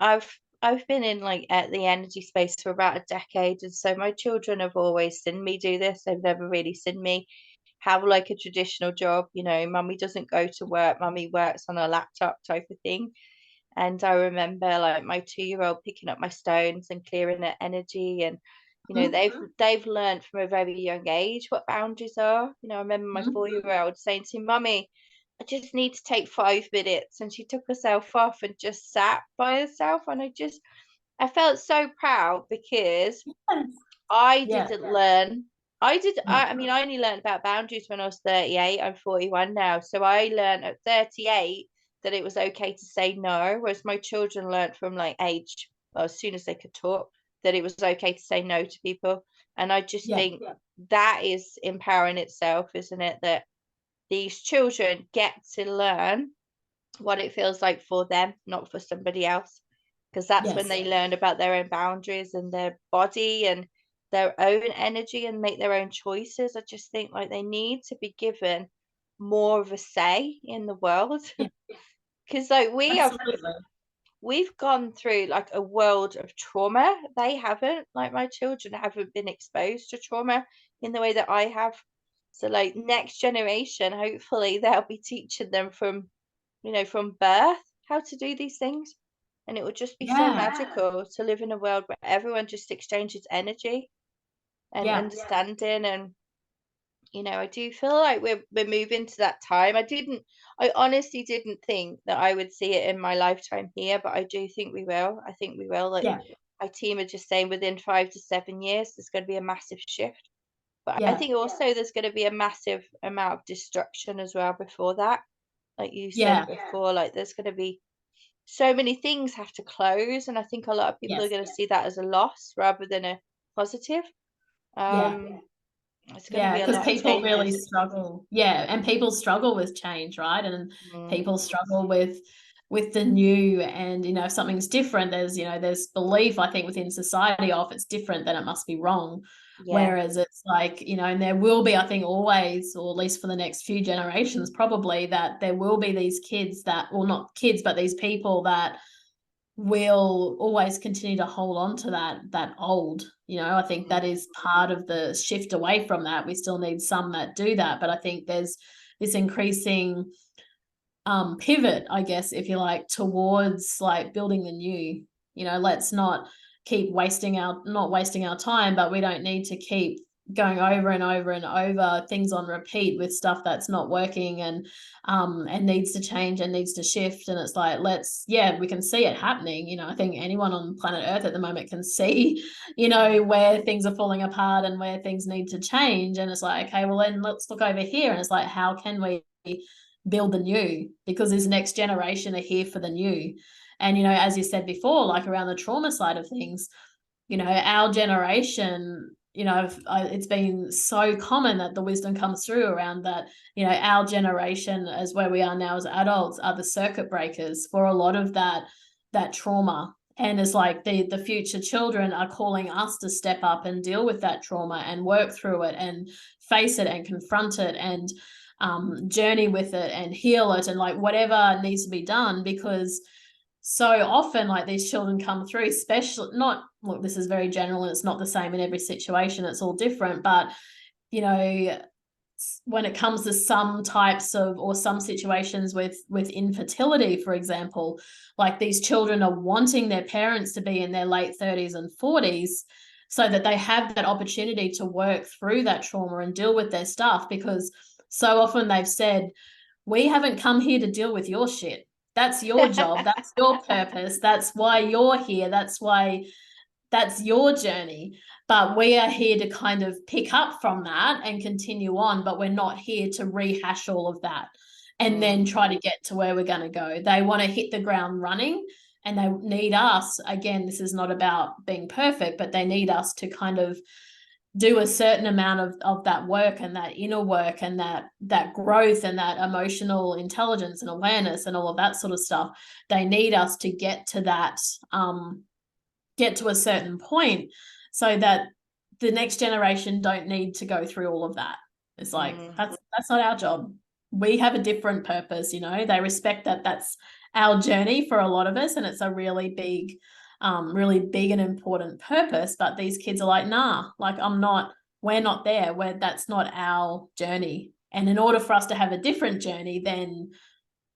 I've been in like at the energy space for about a decade, and so my children have always seen me do this. They've never really seen me have like a traditional job. Mummy doesn't go to work, mummy works on a laptop type of thing. And I remember like my 2-year-old picking up my stones and clearing their energy, and they've learned from a very young age what boundaries are. I remember my 4-year-old saying to mummy, I just need to take 5 minutes, and she took herself off and just sat by herself, and I felt so proud because I Yeah. didn't learn. Yeah. I mean, I only learned about boundaries when I was 38. I'm 41 now. So I learned at 38 that it was okay to say no, whereas my children learned from like age, well, as soon as they could talk, that it was okay to say no to people. And I just think that is empowering itself, isn't it? That these children get to learn what it feels like for them, not for somebody else. Because that's when they learn about their own boundaries and their body and their own energy and make their own choices. I just think like they need to be given more of a say in the world. Because like we've gone through like a world of trauma. They haven't, like my children haven't been exposed to trauma in the way that I have. So like next generation, hopefully they'll be teaching them from birth how to do these things. And it would just be so magical to live in a world where everyone just exchanges energy and understanding. And I do feel like we're moving to that time. I honestly didn't think that I would see it in my lifetime here, but I do think we will. I think we will. Like my team are just saying within 5 to 7 years there's going to be a massive shift. But I think also there's going to be a massive amount of destruction as well before that. Like you said before, like there's going to be so many things have to close, and I think a lot of people are going to see that as a loss rather than a positive. It's going to be a Because lot of people really changes. struggle. And people struggle with change, right? And Mm, people struggle with the new, and if something's different, there's belief, I think, within society, if it's different then it must be wrong. yeah. Whereas it's like, and there will be, I think, always, or at least for the next few generations probably, that there will be these kids that, well, not kids, but these people that will always continue to hold on to that old. I think that is part of the shift away from that. We still need some that do that, but I think there's this increasing pivot, I guess, if you like, towards like building the new. Let's not keep not wasting our time, but we don't need to keep going over and over and over things on repeat with stuff that's not working and needs to change and needs to shift. And it's like, we can see it happening. I think anyone on planet Earth at the moment can see, where things are falling apart and where things need to change. And it's like, okay, well then let's look over here. And it's like, how can we build the new, because this next generation are here for the new. And, you know, as you said before, like around the trauma side of things, you know, our generation, you know, it's been so common that the wisdom comes through around that, you know, our generation, as where we are now as adults, are the circuit breakers for a lot of that trauma. And it's like the future children are calling us to step up and deal with that trauma and work through it and face it and confront it and journey with it and heal it and like whatever needs to be done. Because so often like these children come through, especially, not, look, this is very general and it's not the same in every situation, it's all different, but you know, when it comes to some types of, or some situations with infertility, for example, like these children are wanting their parents to be in their late 30s and 40s so that they have that opportunity to work through that trauma and deal with their stuff. Because so often they've said, we haven't come here to deal with your shit. That's your job. That's your purpose. That's why you're here. That's why, that's your journey. But we are here to kind of pick up from that and continue on. But we're not here to rehash all of that and then try to get to where we're going to go. They want to hit the ground running, and they need us. Again, this is not about being perfect, but they need us to kind of do a certain amount of that work and that inner work and that growth and that emotional intelligence and awareness and all of that sort of stuff. They need us to get to that, get to a certain point so that the next generation don't need to go through all of that. It's like, that's not our job. We have a different purpose, you know. They respect that that's our journey for a lot of us, and it's a really big and important purpose. But these kids are like, nah, like we're not there, that's not our journey. And in order for us to have a different journey, then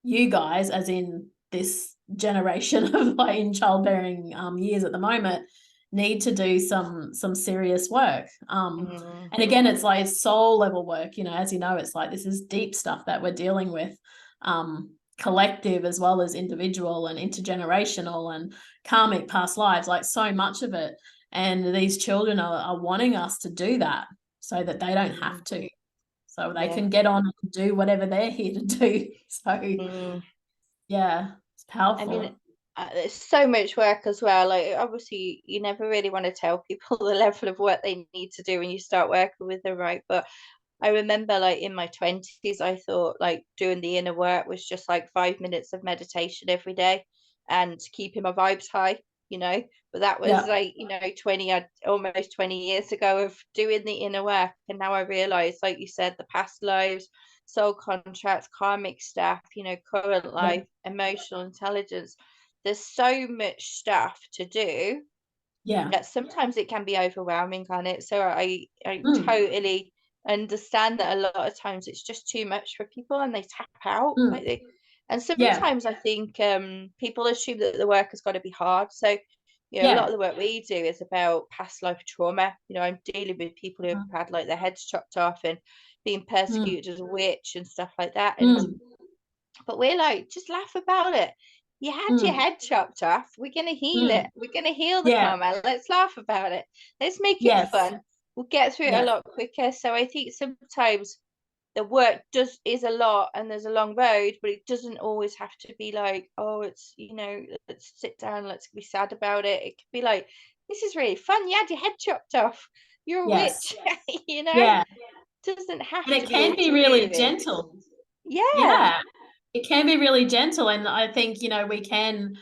you guys, as in this generation of like in childbearing years at the moment, need to do some serious work. And again, it's like soul level work, you know, as you know, it's like this is deep stuff that we're dealing with, collective as well as individual and intergenerational and karmic past lives, like so much of it. And these children are wanting us to do that so that they don't have to, so they can get on and do whatever they're here to do. So yeah, it's powerful. I mean, there's so much work as well. Like, obviously, you never really want to tell people the level of work they need to do when you start working with them, right? But I remember, like, in my 20s, I thought like doing the inner work was just like 5 minutes of meditation every day and keeping my vibes high, you know. But that was like, you know, almost 20 years ago of doing the inner work. And now I realize, like you said, the past lives, soul contracts, karmic stuff, you know, current life, emotional intelligence. There's so much stuff to do that sometimes it can be overwhelming, can it? So I totally understand that a lot of times it's just too much for people and they tap out. And sometimes I think people assume that the work has got to be hard. So, you know, a lot of the work we do is about past life trauma. You know, I'm dealing with people who have had like their heads chopped off and being persecuted as a witch and stuff like that. And but we're like, just laugh about it. You had your head chopped off. We're gonna heal it. We're gonna heal the karma. Let's laugh about it. Let's make it fun. We'll get through it a lot quicker. So I think sometimes the work is a lot and there's a long road, but it doesn't always have to be like, oh, it's, you know, let's sit down, let's be sad about it. It could be like, this is really fun. You had your head chopped off. You're a witch. You know, doesn't have and to it can be really gentle. It can be really gentle. And I think, you know, we can,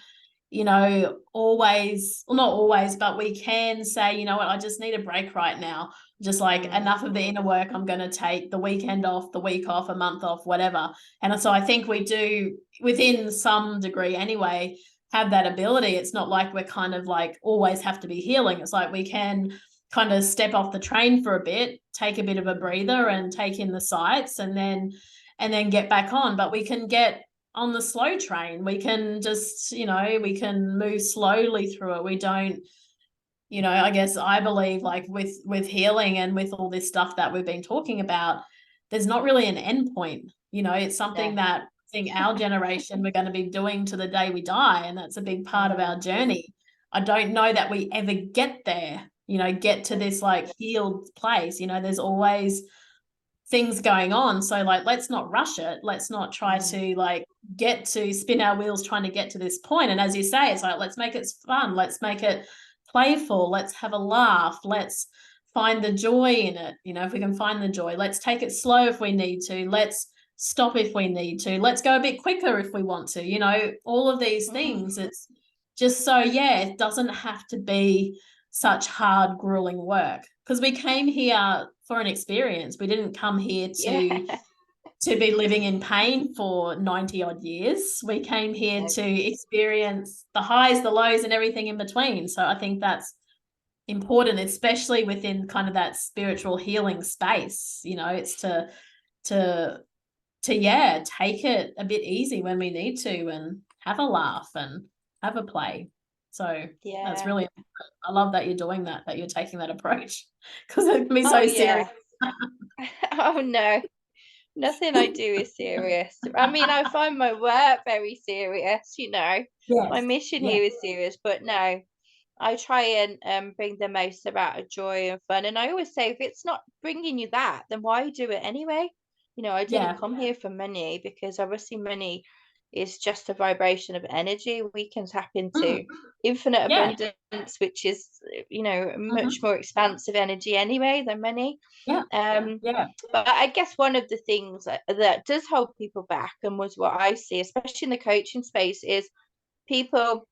you know, always, well, not always, but we can say, you know what, I just need a break right now. Just like enough of the inner work. I'm going to take the weekend off, the week off, a month off, whatever. And so I think we do, within some degree anyway, have that ability. It's not like we're kind of like always have to be healing. It's like we can kind of step off the train for a bit, take a bit of a breather and take in the sights and then get back on. But we can get on the slow train. We can just, you know, we can move slowly through it. We don't, you know, I guess I believe like with healing and with all this stuff that we've been talking about, there's not really an end point. You know, it's something that I think our generation we're going to be doing to the day we die. And that's a big part of our journey. I don't know that we ever get there, you know, get to this like healed place. You know, there's always things going on. So like, let's not rush it. Let's not try to like get to spin our wheels trying to get to this point. And as you say, it's like, let's make it fun. Let's make it playful. Let's have a laugh. Let's find the joy in it. You know, if we can find the joy, let's take it slow if we need to. Let's stop if we need to. Let's go a bit quicker if we want to. You know, all of these things. It's just so, yeah, it doesn't have to be such hard, grueling work, because we came here for an experience. We didn't come here to be living in pain for 90 odd years. We came here to experience the highs, the lows, and everything in between. So I think that's important, especially within kind of that spiritual healing space. You know, it's to yeah, take it a bit easy when we need to, and have a laugh and have a play. So that's really, I love that you're doing that you're taking that approach, because it can be so serious. Oh no, nothing I do is serious. I mean, I find my work very serious, you know. Yes. My mission here is serious, but no, I try and bring the most about of joy and fun. And I always say, if it's not bringing you that, then why do it anyway? You know, I didn't come here for money, because obviously money is just a vibration of energy. We can tap into infinite abundance, which is, you know, much more expansive energy anyway than money. But I guess one of the things that does hold people back, and was what I see, especially in the coaching space, is people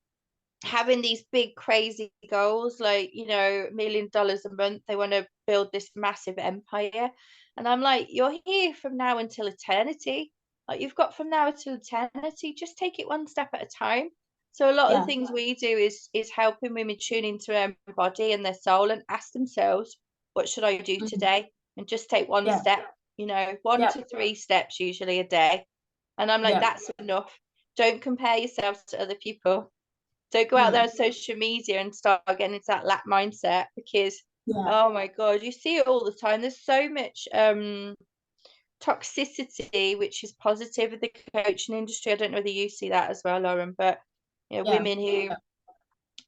having these big crazy goals, like, you know, $1 million a month. They want to build this massive empire, and I'm like, you're here from now until eternity. Like, you've got from now until eternity. Just take it one step at a time. So a lot of the things we do is helping women tune into their body and their soul, and ask themselves, what should I do today? And just take one step, you know, 1 to 3 steps usually a day. And I'm like, that's enough. Don't compare yourself to other people. Don't go out there on social media and start getting into that lack mindset, because oh my God, you see it all the time. There's so much toxicity, which is positive in the coaching industry. I don't know whether you see that as well, Lauren, but you know, women who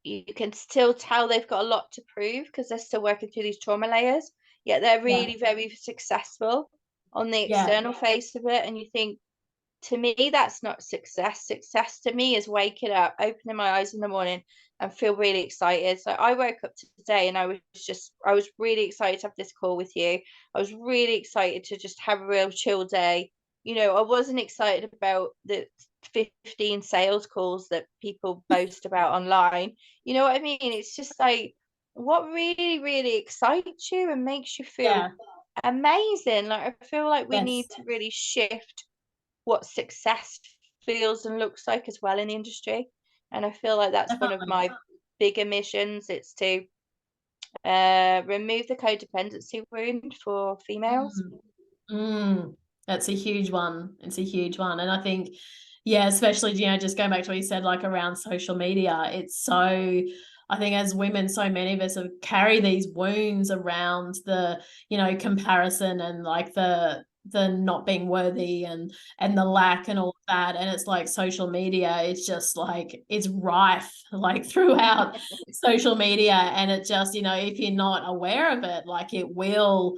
you can still tell they've got a lot to prove, because they're still working through these trauma layers, yet they're really very successful on the external face of it. And you think, to me, that's not success. Success to me is waking up, opening my eyes in the morning, and feel really excited. So I woke up today and I was really excited to have this call with you. I was really excited to just have a real chill day. You know, I wasn't excited about the 15 sales calls that people boast about online. You know what I mean? It's just like, what really, really excites you and makes you feel amazing. Like, I feel like we need to really shift what success feels and looks like as well in the industry. And I feel like that's one of my bigger missions. It's to remove the codependency wound for females. That's a huge one. It's a huge one. And I think, especially, you know, just going back to what you said, like around social media, it's so, I think as women, so many of us have carry these wounds around the, you know, comparison, and like the not being worthy, and the lack and all of that. And it's like social media, it's just like, it's rife like throughout social media. And it just, you know, if you're not aware of it, like, it will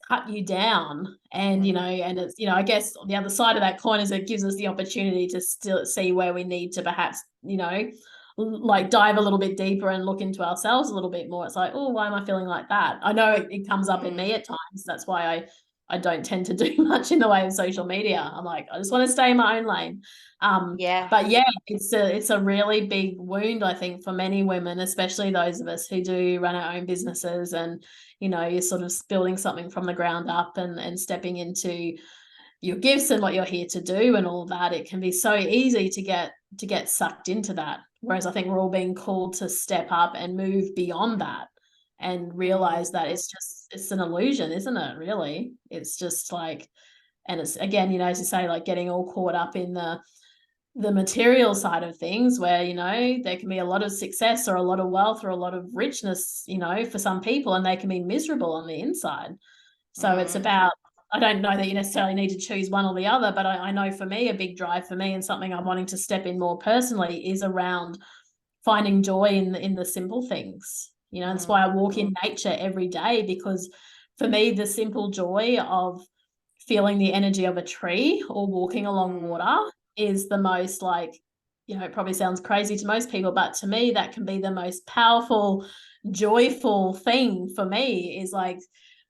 cut you down. And, you know, and it's, you know, I guess the other side of that coin is it gives us the opportunity to still see where we need to perhaps, you know, like dive a little bit deeper and look into ourselves a little bit more. It's like, oh, why am I feeling like that? I know it comes up in me at times. That's why I don't tend to do much in the way of social media. I'm like, I just want to stay in my own lane. But it's a really big wound, I think, for many women, especially those of us who do run our own businesses, and, you know, you're sort of building something from the ground up, and stepping into your gifts and what you're here to do and all that. It can be so easy to get sucked into that. Whereas I think we're all being called to step up and move beyond that, and realize that it's an illusion, isn't it? Really, it's just like, and it's, again, you know, as you say, like getting all caught up in the material side of things, where, you know, there can be a lot of success or a lot of wealth or a lot of richness, you know, for some people, and they can be miserable on the inside. So it's about, I don't know that you necessarily need to choose one or the other, but I know for me, a big drive for me, and something I'm wanting to step in more personally, is around finding joy in the simple things. You know, that's why I walk in nature every day, because for me, the simple joy of feeling the energy of a tree or walking along water is the most, like, you know, it probably sounds crazy to most people, but to me, that can be the most powerful, joyful thing for me, is like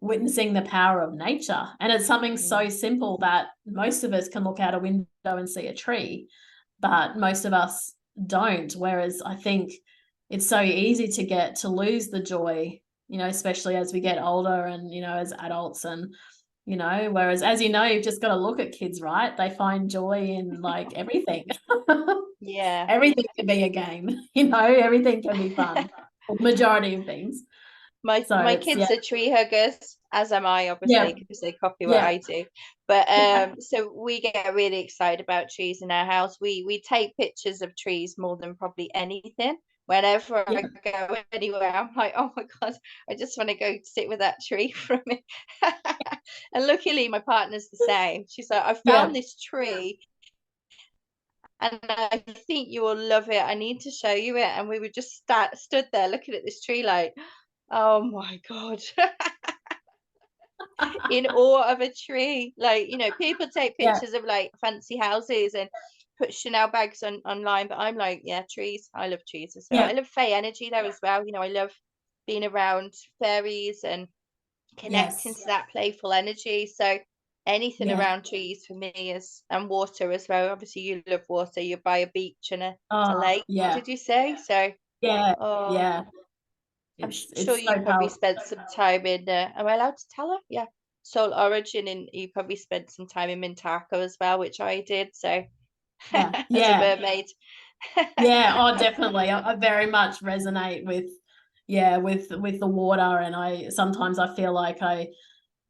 witnessing the power of nature. And it's something so simple that most of us can look out a window and see a tree, but most of us don't. Whereas I think it's so easy to get to lose the joy, you know, especially as we get older and, you know, as adults. And, you know, whereas, as you know, you've just got to look at kids, right? They find joy in like everything. Yeah. Everything can be a game, you know, everything can be fun, or majority of things. So My it's, yeah, kids are tree huggers, as am I, yeah, obviously, because they copy what yeah, I do. But yeah, so we get really excited about trees in our house. We take pictures of trees more than probably anything. Whenever yeah, I go anywhere, I'm like, oh my God, I just want to go sit with that tree for a minute. And luckily, my partner's the same. She's like, I yeah, found this tree and I think you will love it. I need to show you it. And we were just stood there looking at this tree like, oh my God, in awe of a tree. Like, you know, people take yeah, pictures of like fancy houses and put Chanel bags online, but I'm like, yeah, trees. I love trees as well. yeah, I love Fey energy though as well. You know, I love being around fairies and connecting yes, to that playful energy. So anything yeah. around trees for me is, and water as well. Obviously, you love water. You're by a beach and a Oh, lake. yeah, Did you say so? yeah, Oh, yeah. I'm It's sure so you probably powerful. spent some time in. Am I allowed to tell her? Yeah, Soul Origin, and you probably spent some time in Mintaka as well, which I did. So, Yeah, as a yeah, mermaid. yeah. Oh, definitely. I very much resonate with, yeah, with the water, and I sometimes I feel like I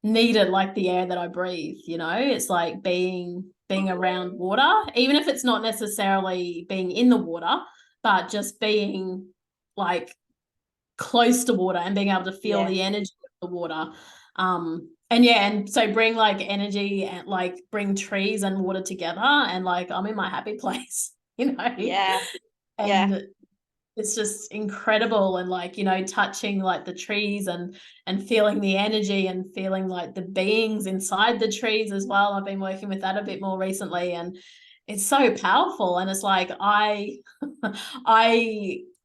need it like the air that I breathe, you know. It's like being around water, even if it's not necessarily being in the water, but just being like close to water and being able to feel Yeah, the energy of the water. And yeah, and so bring like energy and like bring trees and water together, and like I'm in my happy place, you know. yeah, yeah, And it's just incredible, and like, you know, touching like the trees and feeling the energy and feeling like the beings inside the trees as well. I've been working with that a bit more recently, and it's so powerful. And it's like I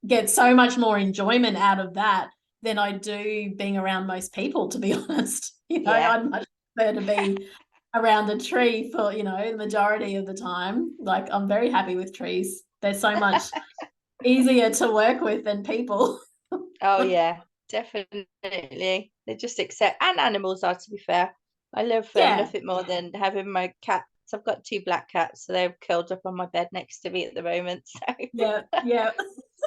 get so much more enjoyment out of that than I do being around most people, to be honest. You know, yeah. I'd much prefer to be around a tree for, you know, the majority of the time. Like, I'm very happy with trees. They're so much easier to work with than people. Oh yeah, definitely. They just accept, and animals are, to be fair. I love Yeah, nothing more than having my cats. I've got two black cats, so they're curled up on my bed next to me at the moment. yeah, So yeah,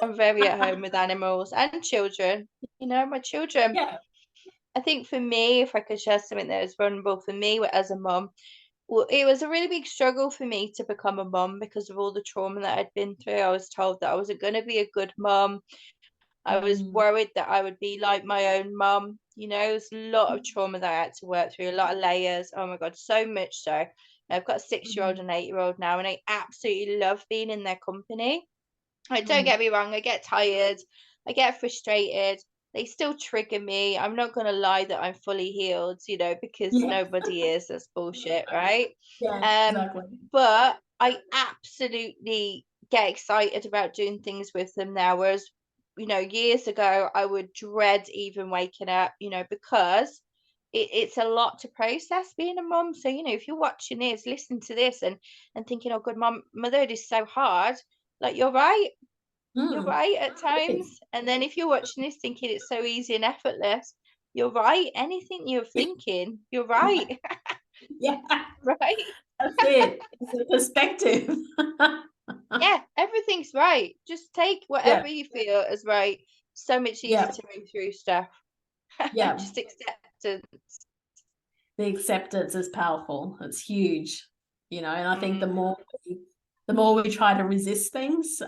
I'm very at home with animals and children. You know, my children. yeah. I think for me, if I could share something that was vulnerable for me as a mum, well, it was a really big struggle for me to become a mum because of all the trauma that I'd been through. I was told that I wasn't going to be a good mum. I was Mm, worried that I would be like my own mum. You know, there's a lot of trauma that I had to work through, a lot of layers. Oh my God, so much so. I've got a 6 year old mm, and 8 year old now, and I absolutely love being in their company. Like, don't mm. get me wrong, I get tired, I get frustrated. They still trigger me. I'm not going to lie that I'm fully healed, you know, because Yeah, nobody is. That's bullshit, right? yeah, Um, exactly. but I absolutely get excited about doing things with them now. Whereas, you know, years ago, I would dread even waking up, you know, because it's a lot to process being a mom. So, you know, if you're watching this, listen to this and thinking, oh, good, motherhood is so hard. Like, you're Mm, right at it times. is. And then if you're watching this thinking it's so easy and effortless, you're right. Anything you're thinking, you're right. Yeah, Right? that's it. It's a perspective. Yeah, everything's right. Just take Yeah, whatever you feel as right. So much easier yeah, to move through stuff. yeah. Just acceptance. The acceptance is powerful. It's huge, you know. And I think Mm, the more we try to resist things,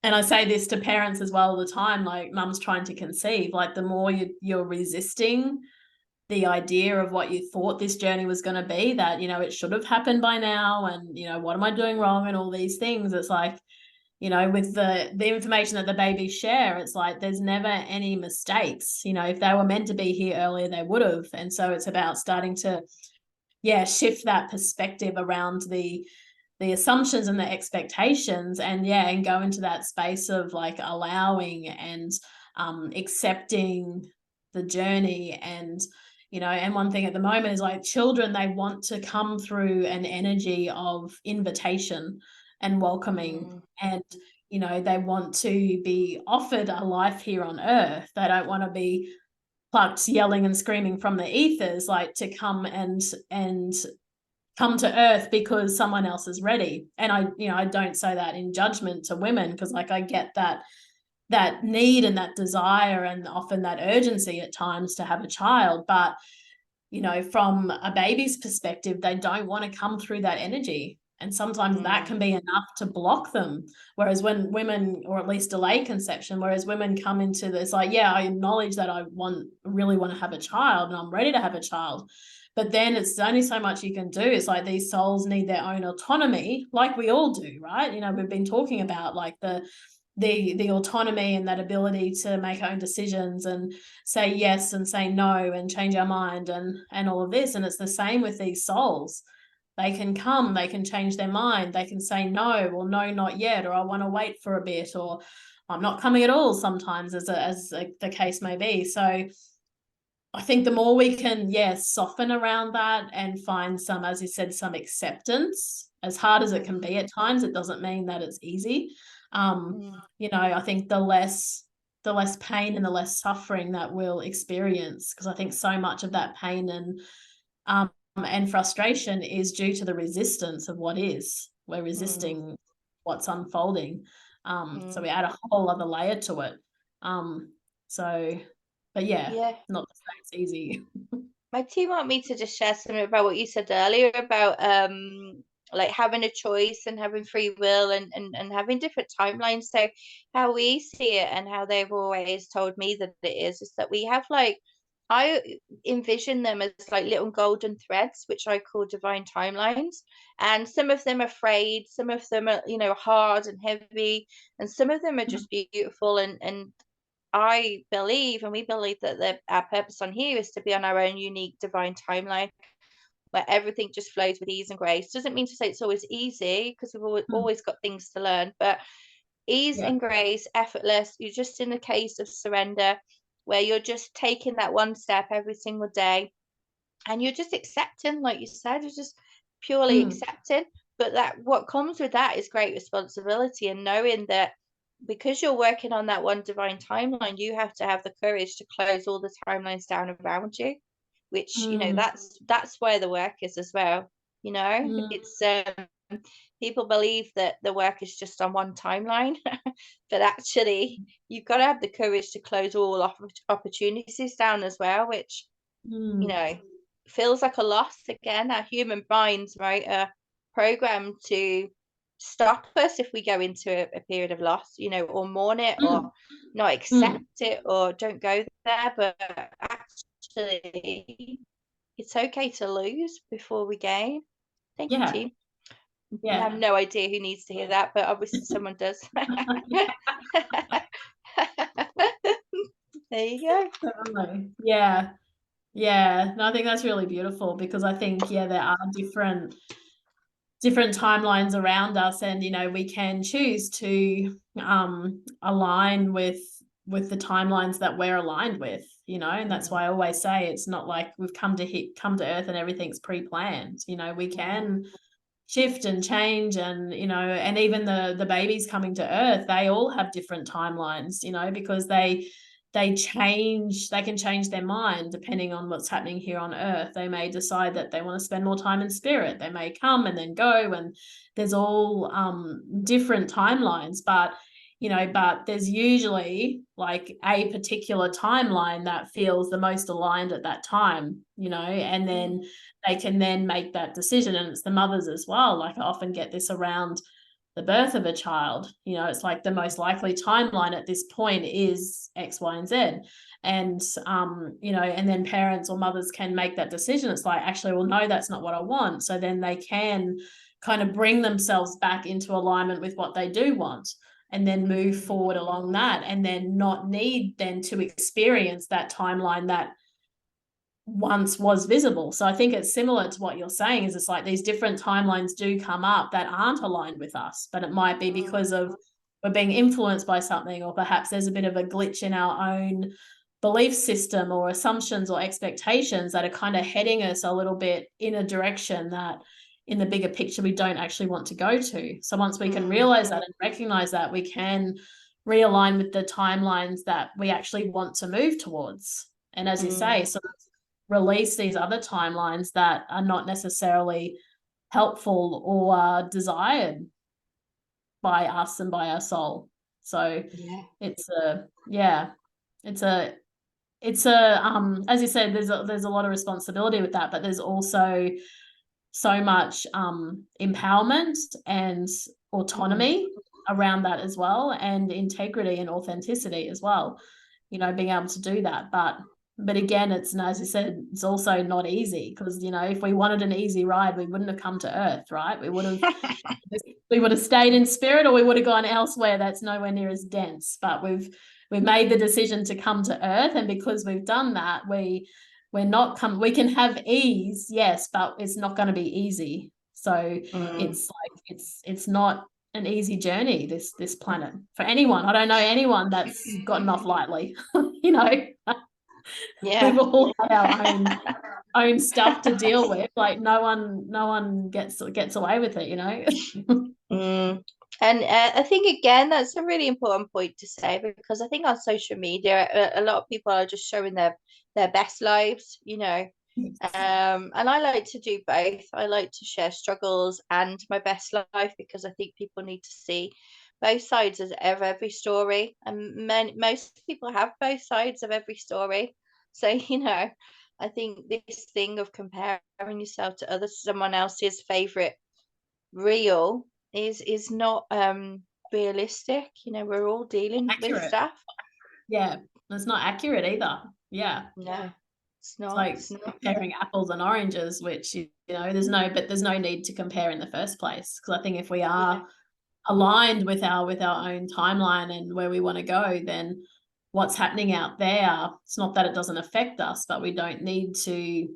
and I say this to parents as well all the time, like mum's trying to conceive, like the more you're resisting the idea of what you thought this journey was going to be, that, you know, it should have happened by now, and, you know, what am I doing wrong, and all these things. It's like, you know, with the information that the babies share, it's like there's never any mistakes. You know, if they were meant to be here earlier, they would have. And so it's about starting to shift that perspective around the assumptions and the expectations, and go into that space of like allowing and accepting the journey. And and one thing at the moment is like children, they want to come through an energy of invitation and welcoming, and they want to be offered a life here on earth. They don't want to be plucked yelling and screaming from the ethers, like to come and come to earth because someone else is ready. And I don't say that in judgment to women, because like I get that need and that desire and often that urgency at times to have a child, but from a baby's perspective, they don't want to come through that energy, and sometimes that can be enough to block them. Whereas when women, or at least delay conception, whereas women come into this like, I acknowledge that I really want to have a child and I'm ready to have a child, but then it's only so much you can do. It's like these souls need their own autonomy, like we all do, right? We've been talking about like the autonomy and that ability to make our own decisions and say yes and say no and change our mind and all of this. And it's the same with these souls. They can come, they can change their mind, they can say no, or no, not yet, or I want to wait for a bit, or I'm not coming at all sometimes, as the case may be. So I think the more we can, soften around that and find some, as you said, some acceptance, as hard as it can be at times, it doesn't mean that it's easy. I think the less pain and the less suffering that we'll experience, because I think so much of that pain and frustration is due to the resistance of what is. We're resisting what's unfolding. So we add a whole other layer to it. But not to say it's easy. My team want me to just share something about what you said earlier about like having a choice and having free will and having different timelines. So how we see it and how they've always told me that it is that we have like, I envision them as like little golden threads, which I call divine timelines. And some of them are frayed, some of them are, hard and heavy, and some of them are just beautiful. And I believe, and we believe, that our purpose on here is to be on our own unique divine timeline where everything just flows with ease and grace. Doesn't mean to say it's always easy, because we've always got things to learn, but ease and grace, effortless. You're just in a case of surrender where you're just taking that one step every single day, and you're just accepting, like you said, you're just purely accepting. But that what comes with that is great responsibility, and knowing that because you're working on that one divine timeline, you have to have the courage to close all the timelines down around you, which that's where the work is as well. It's people believe that the work is just on one timeline, but actually you've got to have the courage to close all opportunities down as well, which feels like a loss. Again, our human minds, right, are programmed to stop us if we go into a period of loss, or mourn it, or not accept it, or don't go there. But actually it's okay to lose before we gain. Thank you, team. I have no idea who needs to hear that, but obviously someone does. There you go. Totally. No, I think that's really beautiful, because I think there are different timelines around us, and we can choose to align with the timelines that we're aligned with, and that's why I always say it's not like we've come to earth and everything's pre-planned. We can shift and change, and and even the babies coming to earth, they all have different timelines, because they can change their mind depending on what's happening here on earth. They may decide that they want to spend more time in spirit. They may come and then go, and there's all different timelines, but there's usually like a particular timeline that feels the most aligned at that time, and then they can then make that decision. And it's the mothers as well. Like I often get this around the birth of a child. It's like the most likely timeline at this point is X, Y, and Z. And, and then parents or mothers can make that decision. It's like, actually, well, no, that's not what I want. So then they can kind of bring themselves back into alignment with what they do want, and then move forward along that, and then not need then to experience that timeline that once was visible. So I think it's similar to what you're saying, is it's like these different timelines do come up that aren't aligned with us, but it might be because of we're being influenced by something, or perhaps there's a bit of a glitch in our own belief system or assumptions or expectations that are kind of heading us a little bit in a direction that in the bigger picture we don't actually want to go to. So once we can realize that and recognize that, we can realign with the timelines that we actually want to move towards. And as you say, sort of release these other timelines that are not necessarily helpful or desired by us and by our soul. So it's a as you said, there's a lot of responsibility with that, but there's also so much empowerment and autonomy around that as well, and integrity and authenticity as well, you know, being able to do that. But again, it's, as you said, it's also not easy, because, you know, if we wanted an easy ride, we wouldn't have come to Earth, right? We would have stayed in spirit, or we would have gone elsewhere that's nowhere near as dense. But we've made the decision to come to Earth, and because we've done that, we can have ease, yes, but it's not going to be easy. So it's like it's not an easy journey, this planet, for anyone. I don't know anyone that's gotten off lightly. You know, we've all had our own stuff to deal with. Like no one gets away with it, you know. And I think, again, that's a really important point to say, because I think on social media, a lot of people are just showing their best lives, you know. And I like to do both. I like to share struggles and my best life, because I think people need to see both sides of every story. And most people have both sides of every story. So, you know, I think this thing of comparing yourself to someone else's favorite reel is not realistic. You know, we're all dealing with stuff. Yeah, it's not accurate either. Yeah, no, it's not. Like comparing apples and oranges, which, you know, there's no need to compare in the first place, because I think if we are aligned with our own timeline and where we want to go, then what's happening out there, it's not that it doesn't affect us, but we don't need to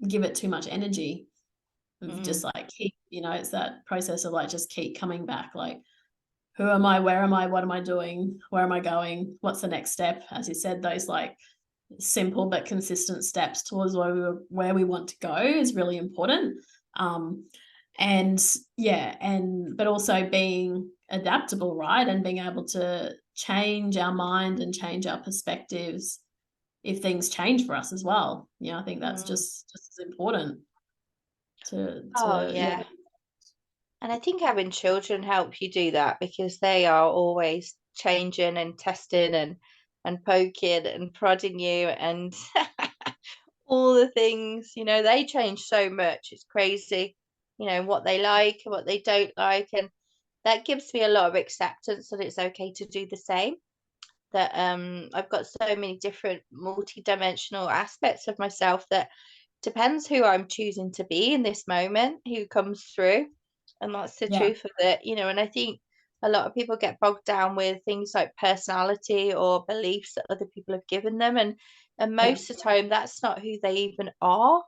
give it too much energy. Just like keep, you know, it's that process of like just keep coming back, like, who am I, where am I, what am I doing, where am I going, what's the next step? As you said, those like simple but consistent steps towards where we want to go is really important. But also being adaptable, right? And being able to change our mind and change our perspectives if things change for us as well. You know, I think that's just as important to And I think having children help you do that, because they are always changing and testing and poking and prodding you and all the things. You know, they change so much. It's crazy, you know, what they like and what they don't like. And that gives me a lot of acceptance that it's okay to do the same. That I've got so many different multi-dimensional aspects of myself, that depends who I'm choosing to be in this moment, who comes through. And that's the truth of it, you know. And I think a lot of people get bogged down with things like personality or beliefs that other people have given them, and most of the time that's not who they even are.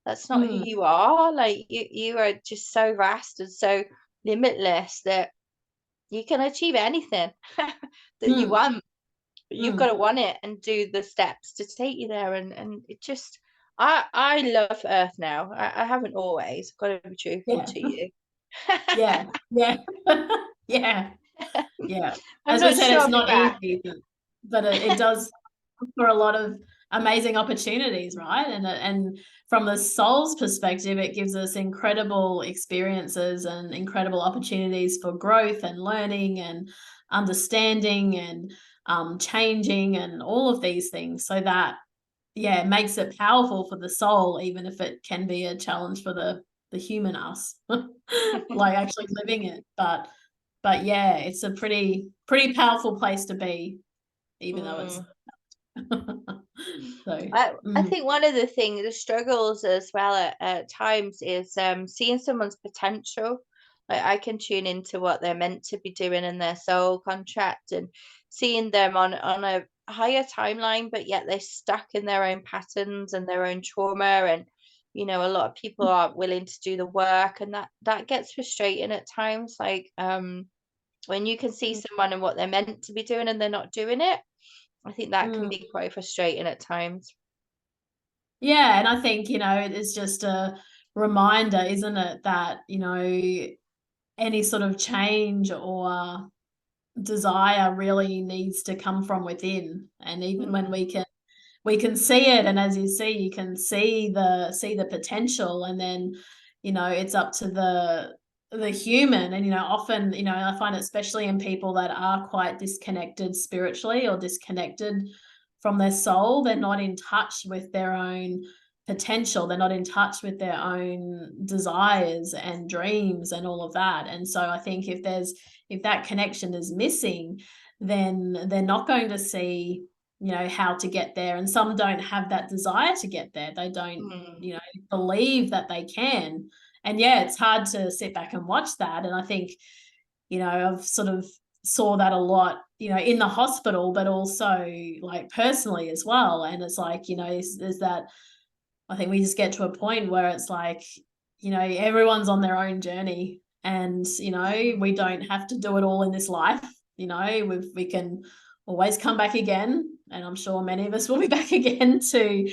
That's not who you are. Like you are just so vast and so limitless that you can achieve anything that you want. You've got to want it and do the steps to take you there. And it just, I love Earth now. I haven't always, got to be truthful to you. yeah yeah I'm As we not said, sure it's I'll be not back. easy, but it does for a lot of amazing opportunities, right? And from the soul's perspective, it gives us incredible experiences and incredible opportunities for growth and learning and understanding and changing and all of these things, so that it makes it powerful for the soul, even if it can be a challenge for the human us, like actually living it. But yeah, it's a pretty powerful place to be, even though it's so I think one of the struggles as well at times is seeing someone's potential. Like, I can tune into what they're meant to be doing in their soul contract, and seeing them on a higher timeline, but yet they're stuck in their own patterns and their own trauma. And, a lot of people aren't willing to do the work, and that gets frustrating at times. Like, when you can see someone and what they're meant to be doing and they're not doing it, I think that can be quite frustrating at times. Yeah, and I think, it's just a reminder, isn't it, that, any sort of change or desire really needs to come from within. And even when we can see it, and as you see, you can see the potential, and then, it's up to the human. And, often, I find, especially in people that are quite disconnected spiritually or disconnected from their soul, they're not in touch with their own potential, they're not in touch with their own desires and dreams and all of that. And so I think if that connection is missing, then they're not going to see, how to get there. And some don't have that desire to get there. They don't, believe that they can. And yeah, it's hard to sit back and watch that. And I think, I've sort of saw that a lot, in the hospital, but also like personally as well. And it's like, there's that, I think we just get to a point where it's like, everyone's on their own journey, and, we don't have to do it all in this life. We can always come back again. And I'm sure many of us will be back again to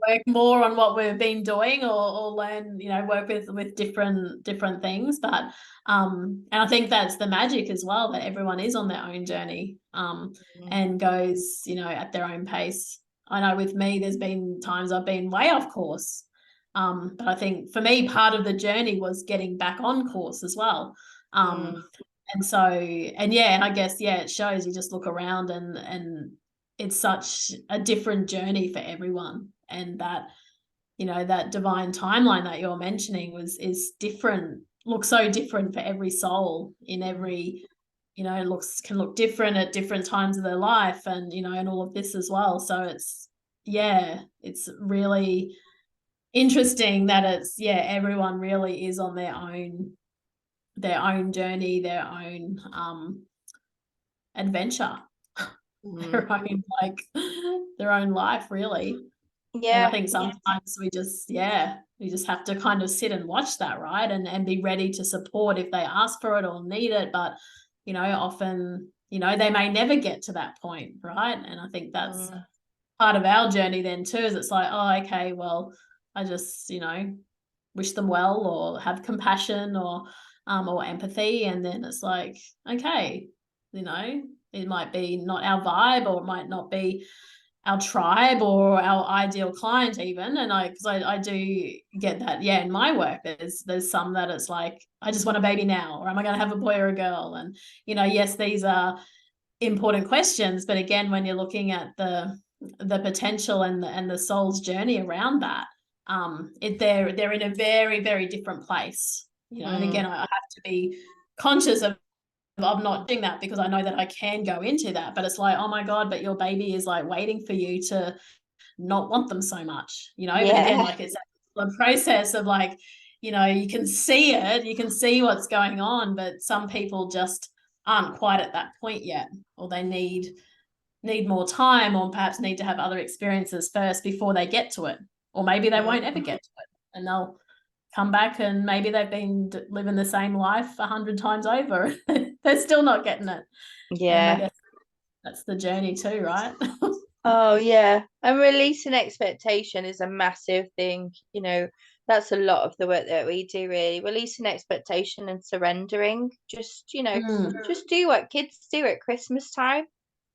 work more on what we've been doing, or learn, work with different things. But and I think that's the magic as well, that everyone is on their own journey, and goes, at their own pace. I know with me, there's been times I've been way off course. But I think for me, part of the journey was getting back on course as well. And so, and yeah, and I guess, yeah, it shows. You just look around, and it's such a different journey for everyone. And that, that divine timeline that you're mentioning is different, looks so different for every soul in every, can look different at different times of their life, and, and all of this as well. So it's really interesting that everyone really is on their own journey, their own adventure, their own life, really. And I think sometimes we just have to kind of sit and watch that, right? And be ready to support if they ask for it or need it. But, often, they may never get to that point, right? And I think that's part of our journey then too, is it's like, oh, okay, well, I just, wish them well, or have compassion, or empathy. And then it's like, okay, it might be not our vibe, or it might not be our tribe or our ideal client even. And because I do get that, in my work, there's some that it's like, I just want a baby now, or am I going to have a boy or a girl? And, yes, these are important questions, but again, when you're looking at the potential and the soul's journey around that, they're in a very, very different place, and again, I have to be conscious of not doing that, because I know that I can go into that, but it's like, oh my God, but your baby is like waiting for you to not want them so much, but again, like, it's a process of like, you can see it, you can see what's going on, but some people just aren't quite at that point yet, or they need more time, or perhaps need to have other experiences first before they get to it, or maybe they won't ever get to it, and they'll come back and maybe they've been living the same life 100 times over. They're still not getting it. And I guess that's the journey too, right? Oh yeah, and releasing expectation is a massive thing. That's a lot of the work that we do, really. Releasing expectation and surrendering. Just just do what kids do at Christmas time.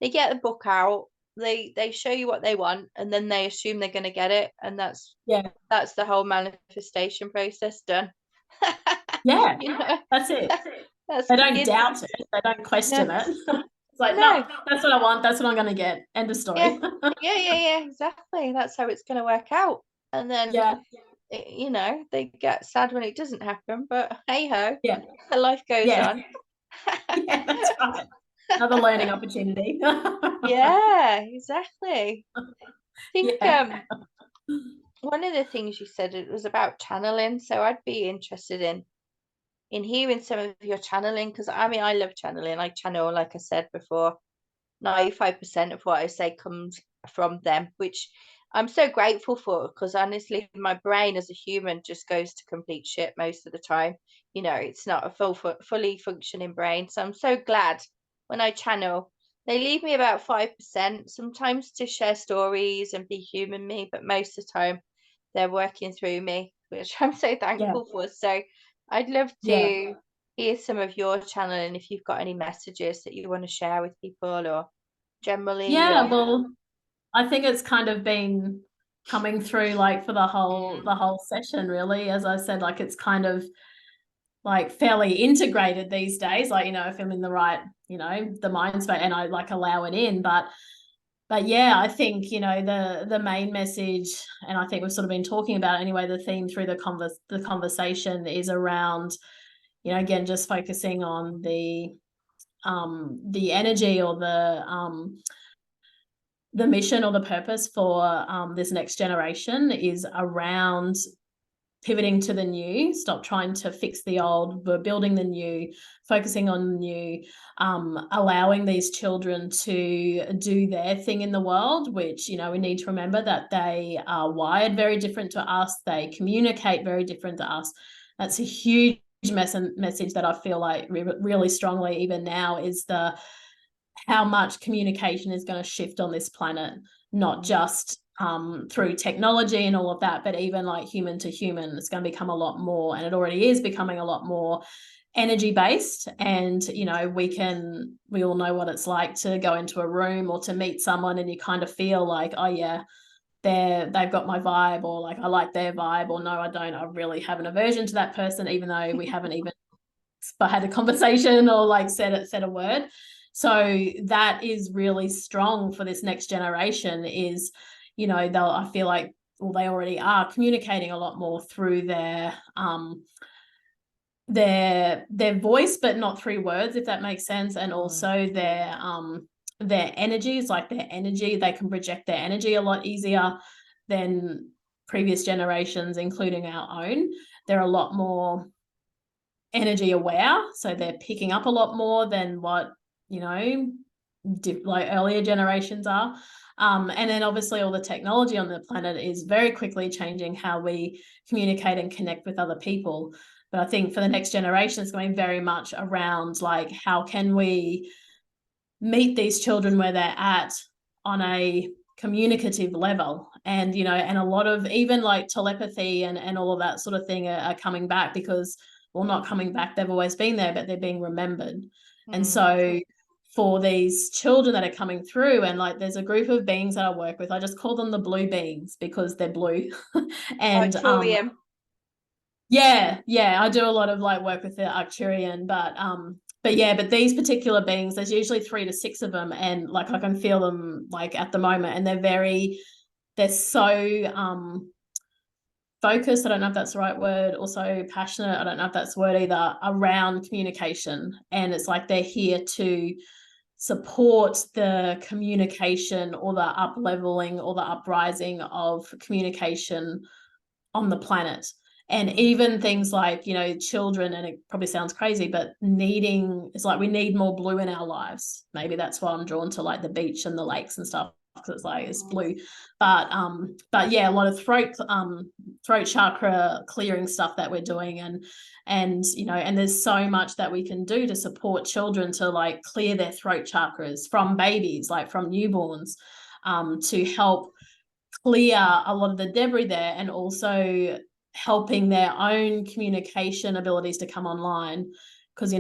They get the book out, they show you what they want, and then they assume they're going to get it, and that's the whole manifestation process done. That's it. They don't doubt it, they don't question it. It's like, no, that's what I want, that's what I'm going to get, end of story. Yeah, exactly. That's how it's going to work out. And then they get sad when it doesn't happen, but hey ho, life goes on. That's right. Another learning opportunity. Yeah, exactly. I think one of the things you said, it was about channeling, so I'd be interested in hearing some of your channeling, because I mean, I love channeling. I channel, like I said before. 95% of what I say comes from them, which I'm so grateful for, because honestly, my brain as a human just goes to complete shit most of the time. It's not a fully functioning brain. So I'm so glad when I channel, they leave me about 5%, sometimes to share stories and be human me, but most of the time they're working through me, which I'm so Yeah. thankful for. So I'd love Yeah. to hear some of your channel, and if you've got any messages that you want to share with people, or generally, Yeah. or Well, I think it's kind of been coming through like for the whole mm, the whole session, really. As I said, like it's kind of like fairly integrated these days. Like, if I'm in the right, the mind space and I like allow it in. But yeah, I think, the main message, and I think we've sort of been talking about it anyway, the theme through the conversation is around, again, just focusing on the energy or the mission or the purpose for this next generation is around pivoting to the new, stop trying to fix the old, we're building the new, focusing on the new, allowing these children to do their thing in the world, which, we need to remember that they are wired very different to us. They communicate very different to us. That's a huge message that I feel like really strongly even now is how much communication is going to shift on this planet, not just through technology and all of that, but even like human to human. It's going to become a lot more, and it already is becoming a lot more energy based. And we all know what it's like to go into a room or to meet someone and you kind of feel like, oh yeah, they've got my vibe, or like I like their vibe, or no, I don't, I really have an aversion to that person, even though we haven't even had a conversation or like said a word. So that is really strong for this next generation is, I feel like, well, they already are communicating a lot more through their voice, but not through words, if that makes sense. And also their energies, like their energy, they can project their energy a lot easier than previous generations, including our own. They're a lot more energy aware, so they're picking up a lot more than what like earlier generations are. And then obviously all the technology on the planet is very quickly changing how we communicate and connect with other people. But I think for the next generation, it's going very much around like, how can we meet these children where they're at on a communicative level? And and a lot of even like telepathy and all of that sort of thing are coming back, because, well, not coming back, they've always been there, but they're being remembered. And so for these children that are coming through, and like there's a group of beings that I work with, I just call them the blue beings because they're blue. And Arcturian. yeah, I do a lot of like work with the Arcturian, but these particular beings, there's usually 3 to 6 of them, and like I can feel them like at the moment, and they're so focused, I don't know if that's the right word, also passionate, I don't know if that's the word either, around communication. And it's like they're here to support the communication or the up leveling or the uprising of communication on the planet. And even things like, children, and it probably sounds crazy, but it's like we need more blue in our lives. Maybe that's why I'm drawn to like the beach and the lakes and stuff, because it's like it's blue. But yeah, a lot of throat chakra clearing stuff that we're doing, and and there's so much that we can do to support children to like clear their throat chakras from babies, like from newborns, to help clear a lot of the debris there, and also helping their own communication abilities to come online. Because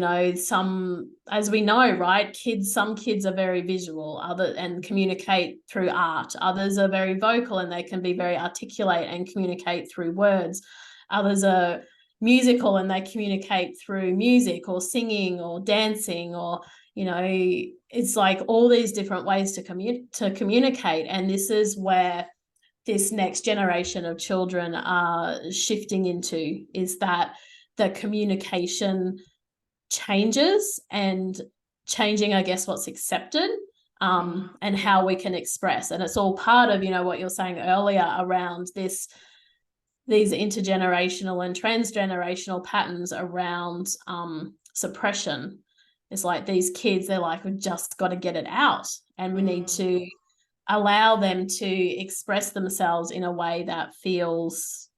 some, as we know, right, some kids are very visual, and communicate through art. Others are very vocal and they can be very articulate and communicate through words. Others are musical and they communicate through music or singing or dancing, or it's like all these different ways to communicate. And this is where this next generation of children are shifting into, is that the communication changes, and changing, I guess, what's accepted, and how we can express. And it's all part of, what you're saying earlier around these intergenerational and transgenerational patterns around suppression. It's like these kids, they're like, we've just got to get it out. and we need to allow them to express themselves in a way that feels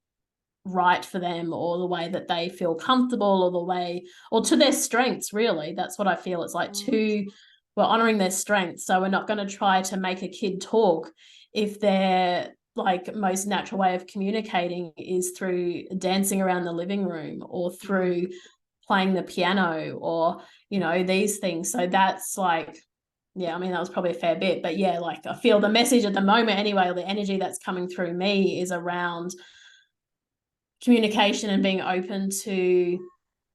right for them, or the way that they feel comfortable, or the way, or to their strengths, really. That's what I feel. It's like we're honoring their strengths. So we're not going to try to make a kid talk if their like most natural way of communicating is through dancing around the living room, or through playing the piano, or these things. So that's like, yeah, I mean, that was probably a fair bit, but yeah, like I feel the message at the moment anyway, or the energy that's coming through me, is around communication and being open to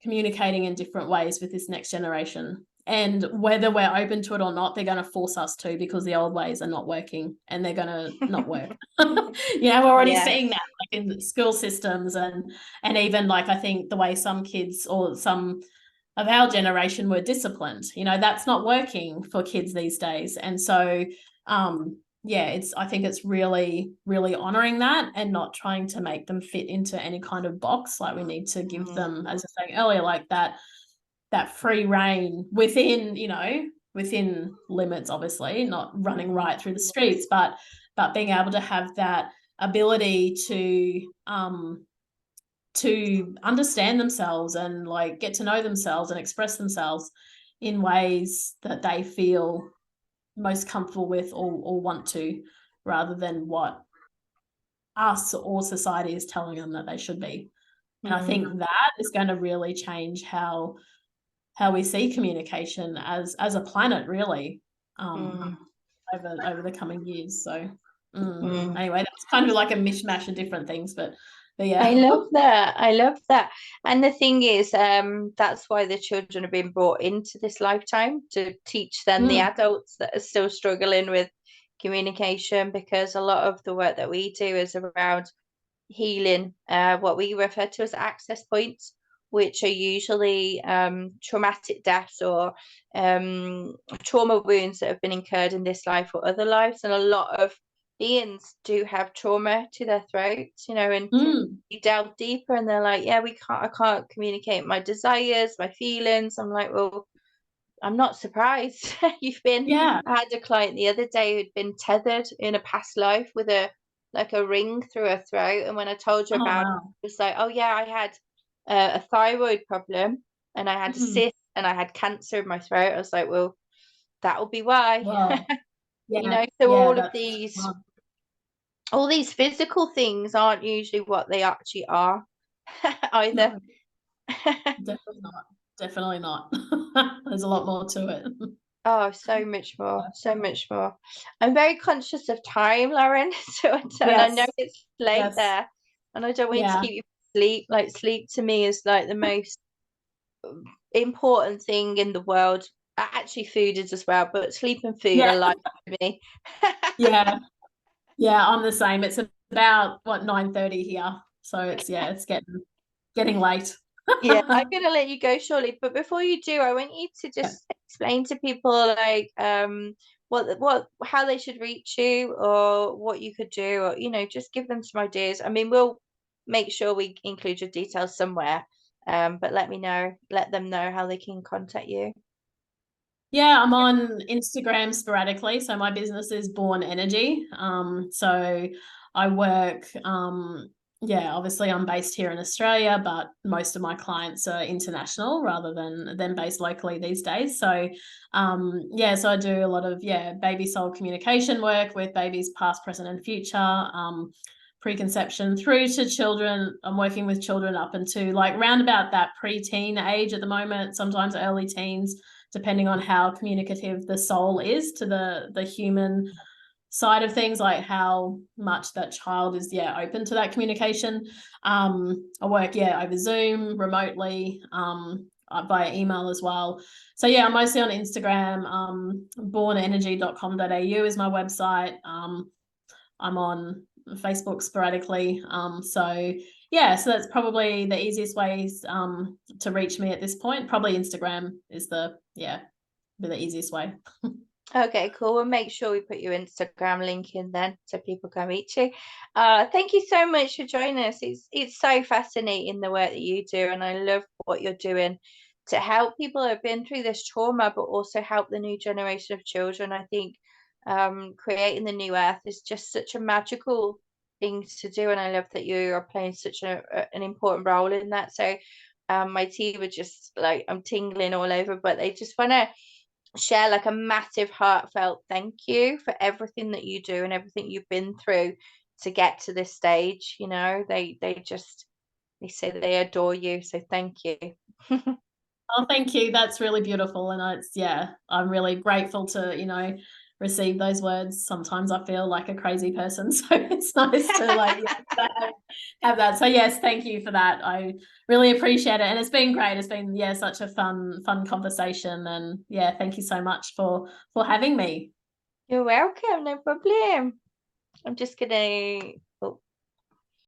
communicating in different ways with this next generation. And whether we're open to it or not, they're going to force us to, because the old ways are not working, and they're going to not work. We're already seeing that, like in school systems, and even like, I think the way some kids, or some of our generation, were disciplined, that's not working for kids these days. And so I think it's really, really honoring that, and not trying to make them fit into any kind of box. Like, we need to give them, as I was saying earlier, like that free reign within, within limits, obviously, not running right through the streets, but being able to have that ability to understand themselves, and like get to know themselves and express themselves in ways that they feel most comfortable with, or want to, rather than what us or society is telling them that they should be. And I think that is going to really change how we see communication as a planet, really, over the coming years. So anyway, that's kind of like a mishmash of different things, but yeah. I love that. And the thing is, that's why the children have been brought into this lifetime, to teach them the adults that are still struggling with communication, because a lot of the work that we do is around healing what we refer to as access points, which are usually traumatic deaths, or trauma wounds that have been incurred in this life or other lives. And a lot of beings do have trauma to their throats, and you delve deeper and they're like, yeah, I can't communicate my desires, my feelings. I'm like, well, I'm not surprised. I had a client the other day who'd been tethered in a past life with a ring through her throat. And when I told her about it, it was like, oh yeah, I had a thyroid problem, and I had a cyst, and I had cancer in my throat. I was like, well, that'll be why. Wow. So all these physical things aren't usually what they actually are either. No, definitely not. There's a lot more to it. Oh, so much more. I'm very conscious of time, Lauren. And I know it's late there, and I don't want to keep you sleep. Like, sleep to me is like the most important thing in the world. Actually, food is as well, but sleep and food are life for me. I'm the same. It's about 9:30 here, so it's getting late. I'm gonna let you go shortly, but before you do, I want you to just explain to people, like, how they should reach you, or what you could do, or just give them some ideas. I mean, we'll make sure we include your details somewhere, but let them know how they can contact you. Yeah, I'm on Instagram sporadically. So my business is Born Energy. So I work, obviously I'm based here in Australia, but most of my clients are international rather than based locally these days. So so I do a lot of baby soul communication work with babies past, present, and future. Preconception through to children. I'm working with children up into like round about that pre-teen age at the moment, sometimes early teens, depending on how communicative the soul is to the human side of things, like how much that child is open to that communication. I work over Zoom, remotely, via email as well. So I'm mostly on Instagram. bornenergy.com.au is my website. I'm on Facebook sporadically. So that's probably the easiest ways to reach me at this point. Probably Instagram is the easiest way. Okay, cool. We'll make sure we put your Instagram link in then, so people can reach you. Thank you so much for joining us. It's so fascinating, the work that you do, and I love what you're doing to help people who have been through this trauma, but also help the new generation of children. I think creating the new earth is just such a magical thing to do, and I love that you are playing such an important role in that. So my team are just like, I'm tingling all over, but they just want to share like a massive heartfelt thank you for everything that you do and everything you've been through to get to this stage. You know, they say they adore you, so thank you. Oh, thank you. That's really beautiful. And I'm really grateful to, receive those words. Sometimes I feel like a crazy person. So it's nice to have that. So yes, thank you for that. I really appreciate it. And it's been great. It's been, such a fun conversation. And thank you so much for having me. You're welcome, no problem. I'm just gonna